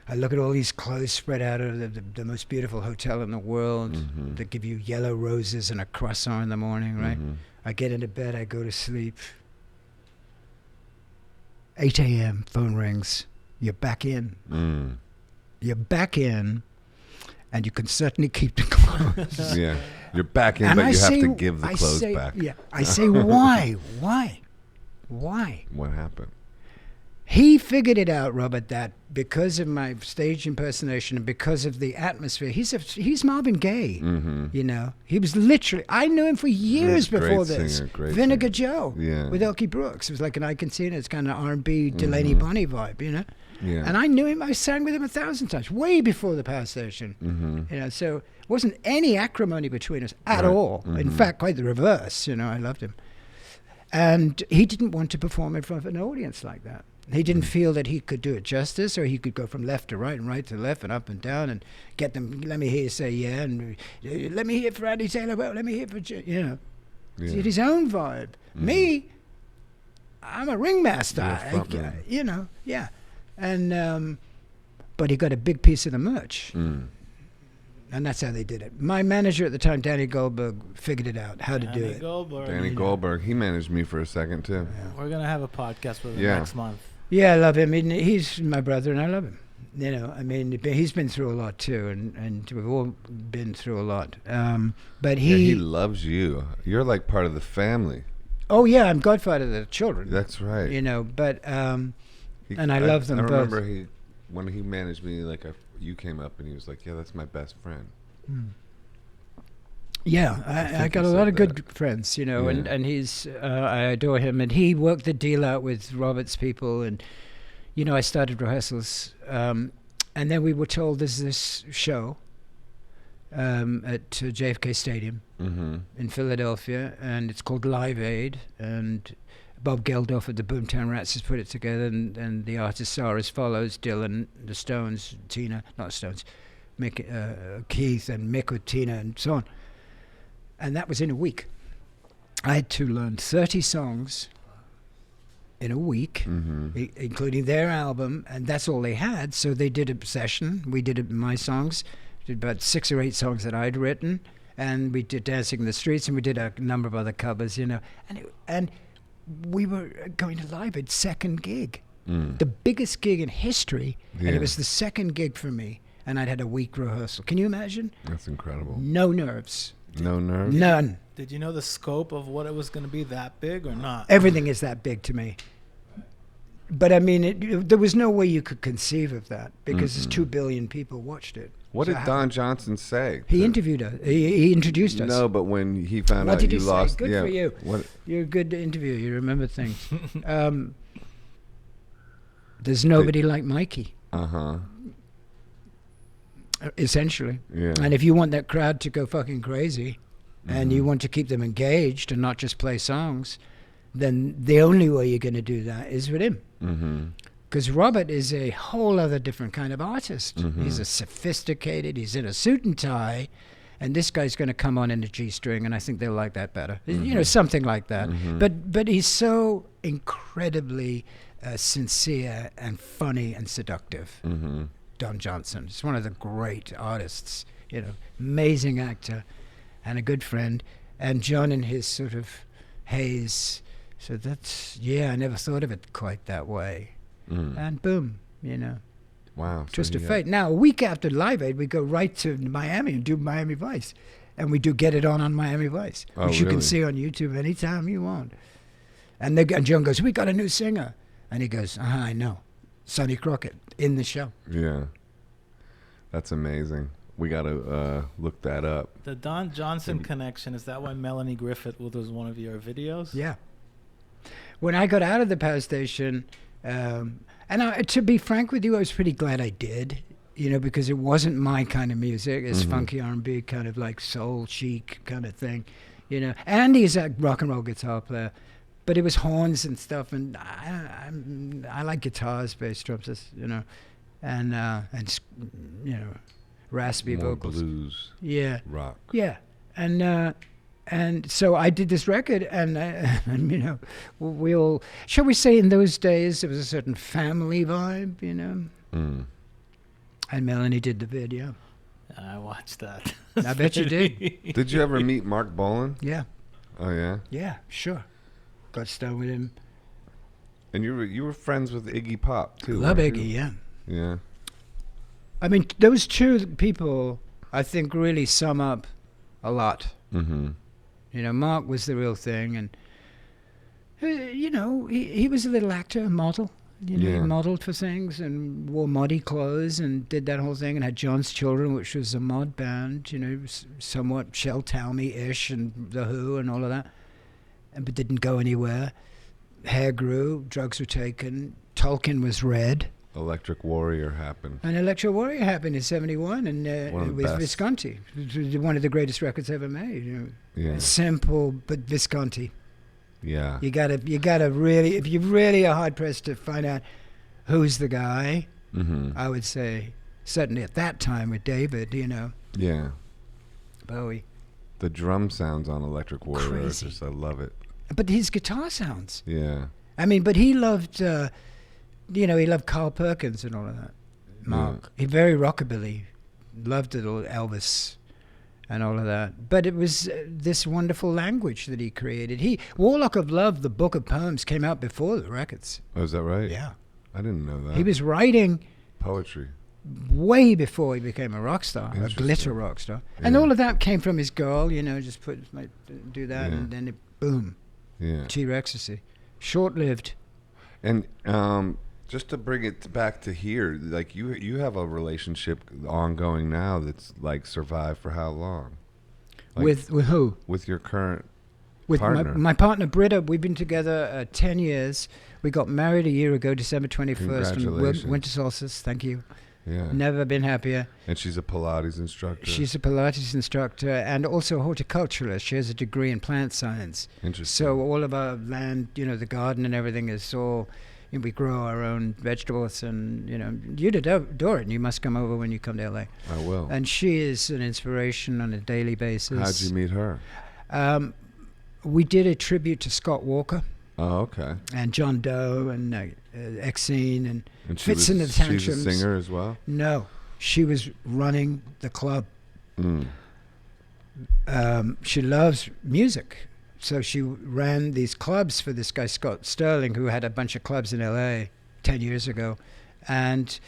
I look at all these clothes spread out of the most beautiful hotel in the world that give you yellow roses and a croissant in the morning, right? I get into bed. I go to sleep. 8 a.m. Phone rings. You're back in. You're back in, and you can certainly keep the clothes. Yeah. You're back in, And but I you have say- to give the I clothes say- back. Yeah, I say, why? Why? Why? What happened? He figured it out, Robert, that because of my stage impersonation and because of the atmosphere, he's Marvin Gaye. You know, he was literally. I knew him for years before this. Vinegar Joe with Elkie Brooks. It was like an I Can See It. It's kind of R&B Delaney Bonnie vibe, you know. Yeah. And I knew him. I sang with him 1,000 times, way before the Power Station. You know, so it wasn't any acrimony between us at all. In fact, quite the reverse. You know, I loved him. And he didn't want to perform in front of an audience like that. He didn't feel that he could do it justice, or he could go from left to right and right to left and up and down and get them. Let me hear you say yeah, and let me hear it for Andy Taylor. Well, let me hear it for you know. He had his own vibe. Me, I'm a ringmaster. You know, yeah. And but he got a big piece of the merch. And that's how they did it. My manager at the time, Danny Goldberg, figured it out how to do it. Danny Goldberg, he managed me for a second too. Yeah. We're gonna have a podcast with him next month. Yeah, I love him. He's my brother, and I love him. You know, I mean, he's been through a lot too, and we've all been through a lot. But he loves you. You're like part of the family. Oh yeah, I'm godfather of the children. That's right. You know, but and I love them both. I remember when he managed me, like you came up and he was like, "Yeah, that's my best friend." Yeah, I got a lot of good friends, you know, and he's I adore him, and he worked the deal out with Robert's people, and you know, I started rehearsals, and then we were told there's this show at JFK Stadium in Philadelphia, and it's called Live Aid, and Bob Geldof at the Boomtown Rats has put it together, and the artists are as follows: Dylan, the Stones, Tina, not Stones, Mick, Keith, and Mick with Tina, and so on. And that was in a week. I had to learn 30 songs in a week, including their album, and that's all they had. So they did a session. We did my songs, did about 6 or 8 songs that I'd written, and we did Dancing in the Streets, and we did a number of other covers, you know. And we were going to Live Aid, second gig, the biggest gig in history, and it was the second gig for me, and I'd had a week rehearsal. Can you imagine? That's incredible. No nerves. No nerves? None. Did you know the scope of what it was going to be that big or not? Everything is that big to me. But I mean, there was no way you could conceive of that because 2 billion people watched it. What did Don Johnson say? He interviewed us. He introduced us. No, but when he found out you lost, good for you. You're a good interviewer. You remember things. There's nobody like Mikey. Essentially. Yeah. And if you want that crowd to go fucking crazy, and you want to keep them engaged and not just play songs, then the only way you're going to do that is with him. Because Robert is a whole other different kind of artist. He's a sophisticated, he's in a suit and tie, and this guy's going to come on in a G-string, and I think they'll like that better. You know, something like that. But he's so incredibly sincere and funny and seductive. Don Johnson. He's one of the great artists, you know, amazing actor and a good friend. And John in his sort of haze. So that's, I never thought of it quite that way. And boom, you know. Wow. Twist of fate. Now, a week after Live Aid, we go right to Miami and do Miami Vice. And we do Get It On Miami Vice, which you can see on YouTube anytime you want. And John goes, "We got a new singer." And he goes, "I know. Sonny Crockett in the show." Yeah. That's amazing. We got to look that up. The Don Johnson connection, is that why Melanie Griffith was one of your videos? Yeah. When I got out of the Power Station, and to be frank with you, I was pretty glad I did, you know, because it wasn't my kind of music. It's funky R&B, kind of like soul chic kind of thing, you know. And he's a rock and roll guitar player. But it was horns and stuff, and I like guitars, bass drums, you know, and you know, raspy more vocals. Blues. Yeah. Rock. Yeah, and so I did this record, and you know, we all, shall we say, in those days there was a certain family vibe, you know. And Melanie did the video. I watched that. I bet you did. Did you ever meet Marc Bolan? Yeah. Oh yeah. Yeah, sure. Got stoned with him. And you were friends with Iggy Pop too. Love Iggy, yeah. Yeah. I mean, those two people, I think, really sum up a lot. You know, Mark was the real thing, and you know, he was a little actor, model, You know, Yeah. he modeled for things and wore moddy clothes and did that whole thing and had John's Children, which was a mod band, you know, somewhat Shel Talmy-ish and The Who and all of that, but didn't go anywhere. Hair grew, drugs were taken, Tolkien was read. Electric Warrior happened. And Electro Warrior happened in '71, and One of the with best. Visconti, one of the greatest records ever made. You know. Yeah. Simple, but Visconti. Yeah. You gotta really, if you really are hard pressed to find out who's the guy, Mm-hmm. I would say certainly at that time with David, you know, Yeah. Bowie. The drum sounds on Electric Warrior. Crazy. Just, I love it. But his guitar sounds. Yeah. I mean, but he loved, he loved Carl Perkins and all of that. Mark. He very rockabilly, loved it all, Elvis and all of that. But it was this wonderful language that he created. Warlock of Love, the book of poems, came out before the records. Oh, is that right? Yeah. I didn't know that. He was writing Poetry. way before he became a rock star, a Interesting. glitter rock star. And Yeah. all of that came from his girl, you know, just do that Yeah. and then boom, Yeah. cheap ecstasy. Short-lived. And just to bring it back to here, like you have a relationship ongoing now that's like survived for how long? Like, With who? with your current With partner. my partner Britta. We've been together 10 years. We got married a year ago, December 21st. Congratulations. Winter solstice. Thank you. Yeah. Never been happier. And she's a Pilates instructor. She's a Pilates instructor and also a horticulturalist. She has a degree in plant science. Interesting. So all of our land, you know, the garden and everything is all, you know, we grow our own vegetables and, you know, you'd adore it and you must come over when you come to LA. I will. And she is an inspiration on a daily basis. How'd you meet her? We did a tribute to Scott Walker Oh, okay. and John Doe and Exene and And she Fits was, in the she's Tantrums. a singer as well? No, she was running the club. Mm. She loves music. So she ran these clubs for this guy, Scott Sterling, who had a bunch of clubs in LA 10 years ago. And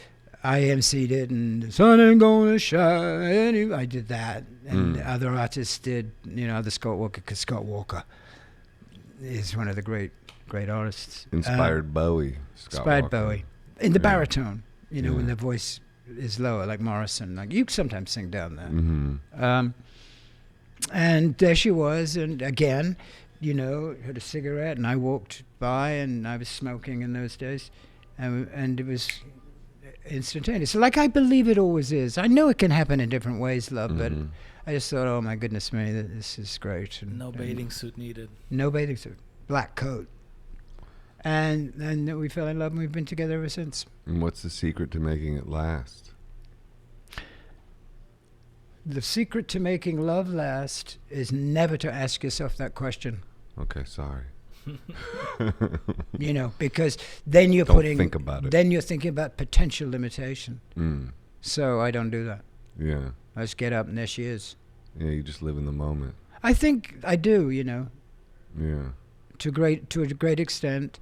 I emceed it, and the sun ain't gonna shine. I did that. And other artists did, you know, other Scott Walker, because Scott Walker is one of the great artists. Inspired Bowie. Scott Inspired Walker. Bowie. In the Yeah. baritone, you know, when Yeah. the voice is lower, like Morrison. Like you sometimes sing down there. Mm-hmm. And there she was, and again, you know, had a cigarette, and I walked by, and I was smoking in those days, and it was instantaneous. Like I believe it always is. I know it can happen in different ways, love, but Mhm. I just thought, oh my goodness me, this is great. And, No bathing suit needed. no bathing suit, black coat, and we fell in love, and we've been together ever since. And what's the secret to making it last? The secret to making love last is never to ask yourself that question. Okay, sorry. You know, because then you're Don't think about it. Then you're thinking about potential limitation. Mm. So I don't do that. Yeah. I just get up and there she is. Yeah, you just live in the moment. I think I do, you know, Yeah. to a great extent.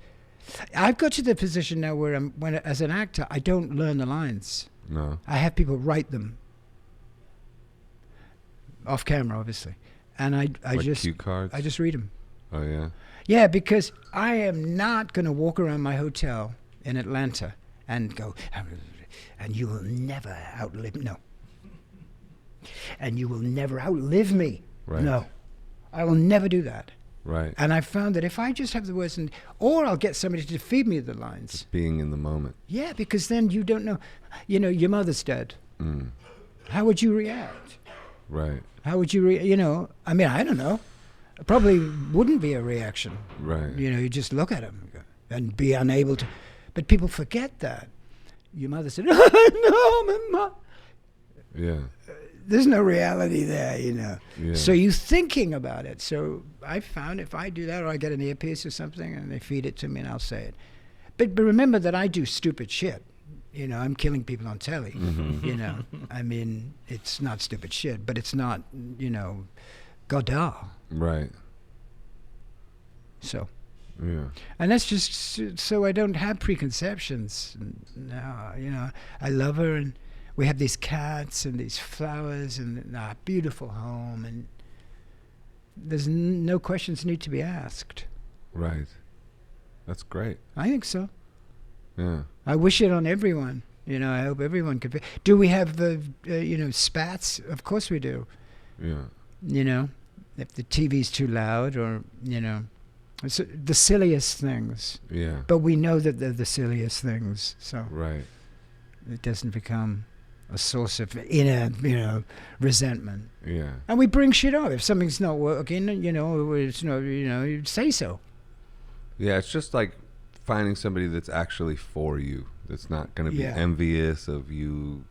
I've got to the position now where as an actor, I don't learn the lines. No. I have people write them off camera, obviously, and I Like just cue cards? I just read them. Oh, yeah? Yeah, because I am not going to walk around my hotel in Atlanta and go, and you will never outlive, no. And you will never outlive me. Right. No. I will never do that. Right. And I found that if I just have the words, or I'll get somebody to feed me the lines. Just being in the moment. Yeah, because then you don't know, you know, your mother's dead. Mm. How would you react? Right. How would you, you know, I mean, I don't know. It probably wouldn't be a reaction. Right. You know, you just look at him and be unable to. But people forget that. Your mother said, no, my mom. Yeah. There's no reality there, you know. Yeah. So you're thinking about it. So I found if I do that or I get an earpiece or something and they feed it to me and I'll say it. But remember that I do stupid shit. You know, I'm killing people on telly. Mhm. You know, I mean, it's not stupid shit, but it's not, you know, Godard. Right. So. Yeah. And that's just so I don't have preconceptions. No, you know, I love her, and we have these cats and these flowers and our beautiful home, and there's no questions need to be asked. Right. That's great. I think so. Yeah. I wish it on everyone. I hope everyone could be. Do we have spats? Of course we do. Yeah. If the TV's too loud, or it's the silliest things. Yeah. But we know that they're the silliest things, so Right. it doesn't become a source of inner, resentment. Yeah. And we bring shit up. If something's not working, it's not, you say so. Yeah, it's just like finding somebody that's actually for you. That's not going to be Yeah. envious of you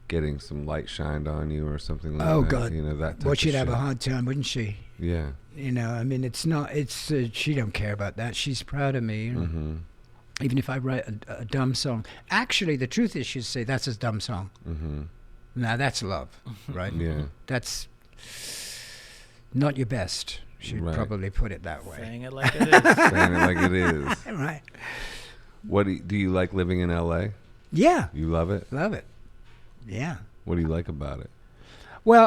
getting some light shined on you or something like Oh, that. God. That type Well, of she'd have a shit. hard time, wouldn't she? Yeah. It's not, she don't care about that. She's proud of me. Mm-hmm. Even if I write a dumb song. Actually, the truth is, she'd say, that's a dumb song. Mm-hmm. Now, that's love, right? Yeah. That's not your best. She'd Right. probably put it that way. Saying it like it is. Saying it like it is. Right. What do you like living in LA? Yeah. You love it? Love it. Yeah. What do you like about it? Well,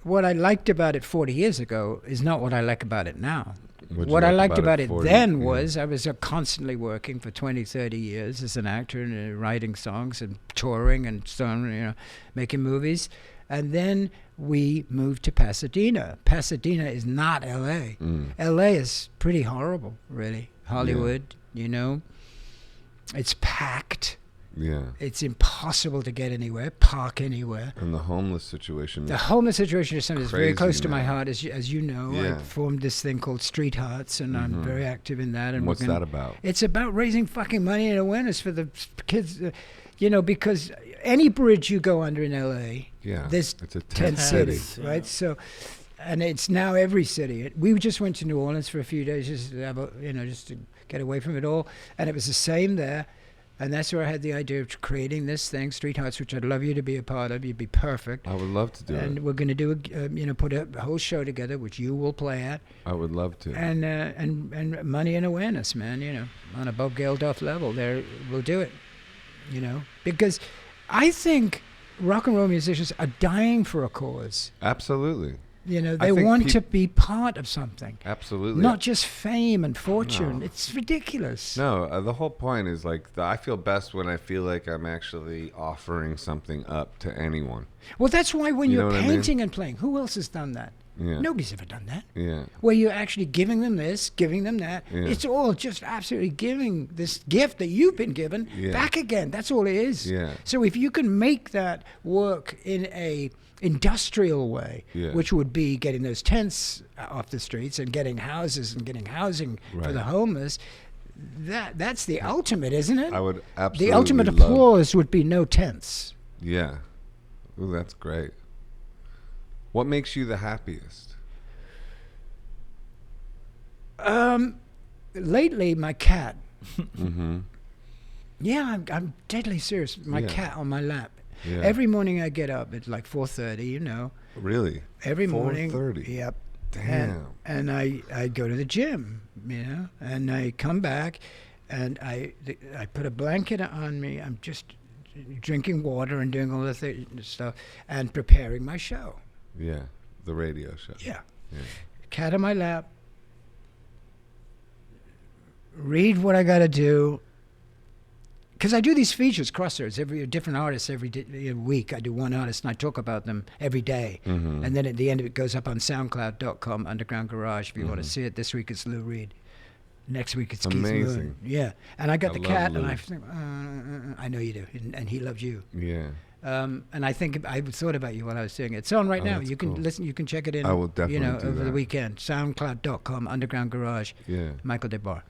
what I liked about it 40 years ago is not what I like about it now. What'd you What I like liked about it 40? then Yeah. was I was constantly working for 20, 30 years as an actor and writing songs and touring and so making movies. And then we moved to Pasadena. Pasadena is not L.A. L.A. is pretty horrible, really. Hollywood, It's packed. Yeah. It's impossible to get anywhere, park anywhere. And the homeless situation. The homeless situation is something that's very Crazy close to my now. heart, as you know. Yeah. I formed this thing called Street Hearts, and I'm very active in that. And What's that about? It's about raising fucking money and awareness for the kids, because any bridge you go under in L.A., Yeah. there's It's a 10 tent city. cities, right? So, and it's now every city. We just went to New Orleans for a few days just to have just to get away from it all, and it was the same there. And that's where I had the idea of creating this thing, Street Hearts, which I'd love you to be a part of. You'd be perfect. I would love to do And it. we're going to do put a whole show together, which you will play at, I would love to. and money and awareness, man. On a Bob Geldof level, there we'll do it. Because I think rock and roll musicians are dying for a cause. Absolutely. They think want to be part of something, Absolutely. not just fame and fortune. No. It's ridiculous. No, the whole point is I feel best when I feel like I'm actually offering something up to anyone. Well, that's why when You you're know what I mean? painting and playing, who else has done that? Yeah. Nobody's ever done that. Yeah. Where you're actually giving them this, giving them that. Yeah. It's all just absolutely giving this gift that you've been given Yeah. back again. That's all it is. Yeah. So if you can make that work in a industrial way, Yeah. which would be getting those tents off the streets and getting houses and getting housing for Right. the homeless, that's the ultimate, isn't it? I would absolutely The ultimate love- applause would be no tents. Yeah. Ooh, that's great. What makes you the happiest? Lately, my cat. Mm-hmm. Yeah, I'm deadly serious. My Yeah. cat on my lap. Yeah. Every morning I get up at like 4:30. Really? Every morning. 4:30? Yep. Damn. And I go to the gym. And I come back, and I put a blanket on me. I'm just drinking water and doing all the stuff and preparing my show. Yeah. The radio show. Yeah. Yeah. Cat on my lap. Read what I got to do. Because I do these features, crossroads, different artists every week. I do one artist and I talk about them every day. Mm-hmm. And then at the end of it goes up on SoundCloud.com, Underground Garage, if you want to Mm-hmm. see it. This week it's Lou Reed. Next week it's Amazing. Keith Moon. Yeah. And I got I the love cat Lou. and I think, I know you do. And he loves you. Yeah. And I think I thought about you while I was doing it. It's on right Oh, now. that's You can cool. listen. You can check it in. I will definitely do over the that. weekend. SoundCloud.com, Underground Garage. Yeah. Michael DeBar.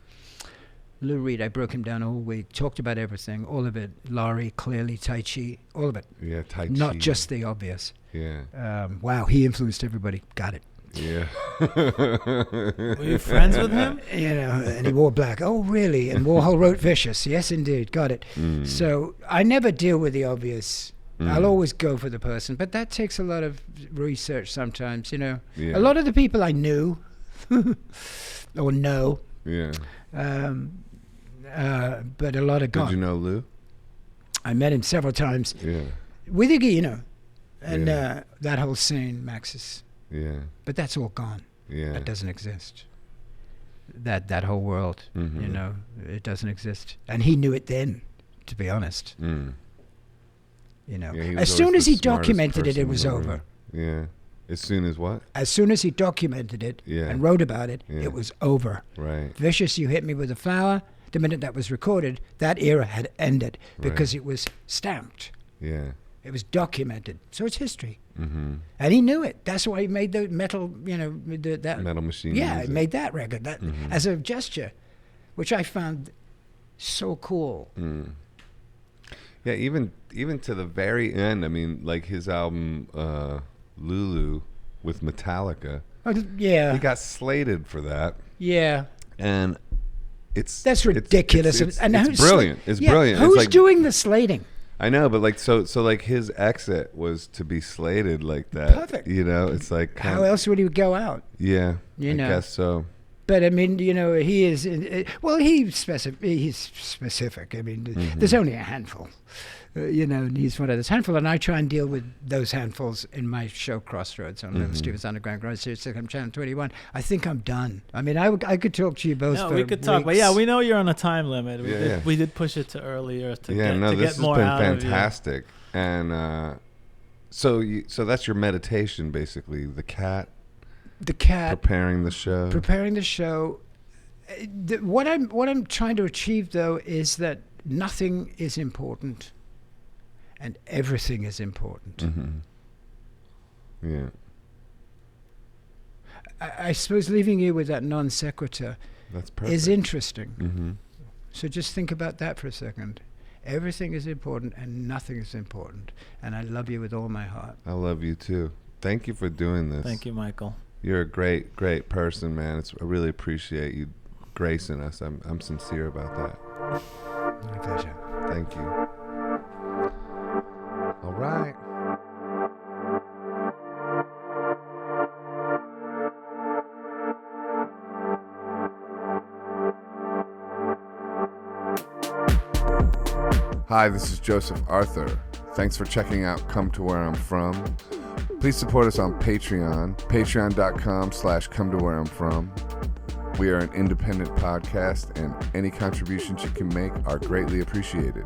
Lou Reed, I broke him down all week, talked about everything, all of it. Laurie, clearly, Tai Chi, all of it. Yeah. Tai Chi. Not just the obvious. Yeah. Wow, he influenced everybody. Got it. Yeah. Were you friends with him? And he wore black. Oh, really? And Warhol wrote Vicious. Yes, indeed. Got it. Mm. So I never deal with the obvious. Mm. I'll always go for the person, but that takes a lot of research sometimes, Yeah. A lot of the people I knew or know, Yeah. but a lot of Did gone. you know Lou? I met him several times Yeah. with Iggy, and Yeah. that whole scene, Maxis. Yeah. But that's all gone. Yeah. That doesn't exist. that whole world. Mhm. You know, it doesn't exist, and he knew it then. To be honest, Mm. you know, Yeah, he was as soon always as the he smartest documented it, person it was in the room. over. Yeah. As soon as what? As soon as he documented it Yeah. and wrote about it, Yeah. it was over. Right. Vicious, you hit me with a flower. The minute that was recorded, that era had ended because it was stamped. Yeah. It was documented. So it's history. Mm-hmm. And he knew it. That's why he made the metal, that Metal Machine Yeah, music. he made that record Mhm. as a gesture, which I found so cool. Mm. Yeah, even to the very end. I mean, like his album Lulu with Metallica. Yeah. He got slated for that, Yeah. and That's ridiculous. It's and who's brilliant. It's brilliant. Who's It's like, doing the slating? I know, but like so like his exit was to be slated like that. Perfect. You know, it's like How else would he go out? Yeah, You I know. guess so. But I mean, he is. He's specific. I mean, there's only a handful. And he's one of those handful, and I try and deal with those handfuls in my show Crossroads on Little Stevens Underground Garage Series 6 on Channel 21. I think I'm done. I mean, I could talk to you both. No, for we could talk, but weeks. yeah, we know you're on a time limit. Yeah. We did push it to earlier to Yeah, get, no, to this get more has out been of you. fantastic. And so that's your meditation, basically. The cat The cat preparing the show. preparing the show. What I'm trying to achieve though is that nothing is important, and everything is important. Mm-hmm. Yeah, I suppose leaving you with that non sequitur that's perfect. is interesting. Mm-hmm. So just think about that for a second. Everything is important and nothing is important. And I love you with all my heart. I love you too. Thank you for doing this. Thank you, Michael. You're a great, great person, man. I really appreciate you gracing us. I'm sincere about that. My pleasure. Thank you. All right. Hi, this is Joseph Arthur. Thanks for checking out Come to Where I'm From. Please support us on Patreon, patreon.com/come to where I'm from. We are an independent podcast, and any contributions you can make are greatly appreciated.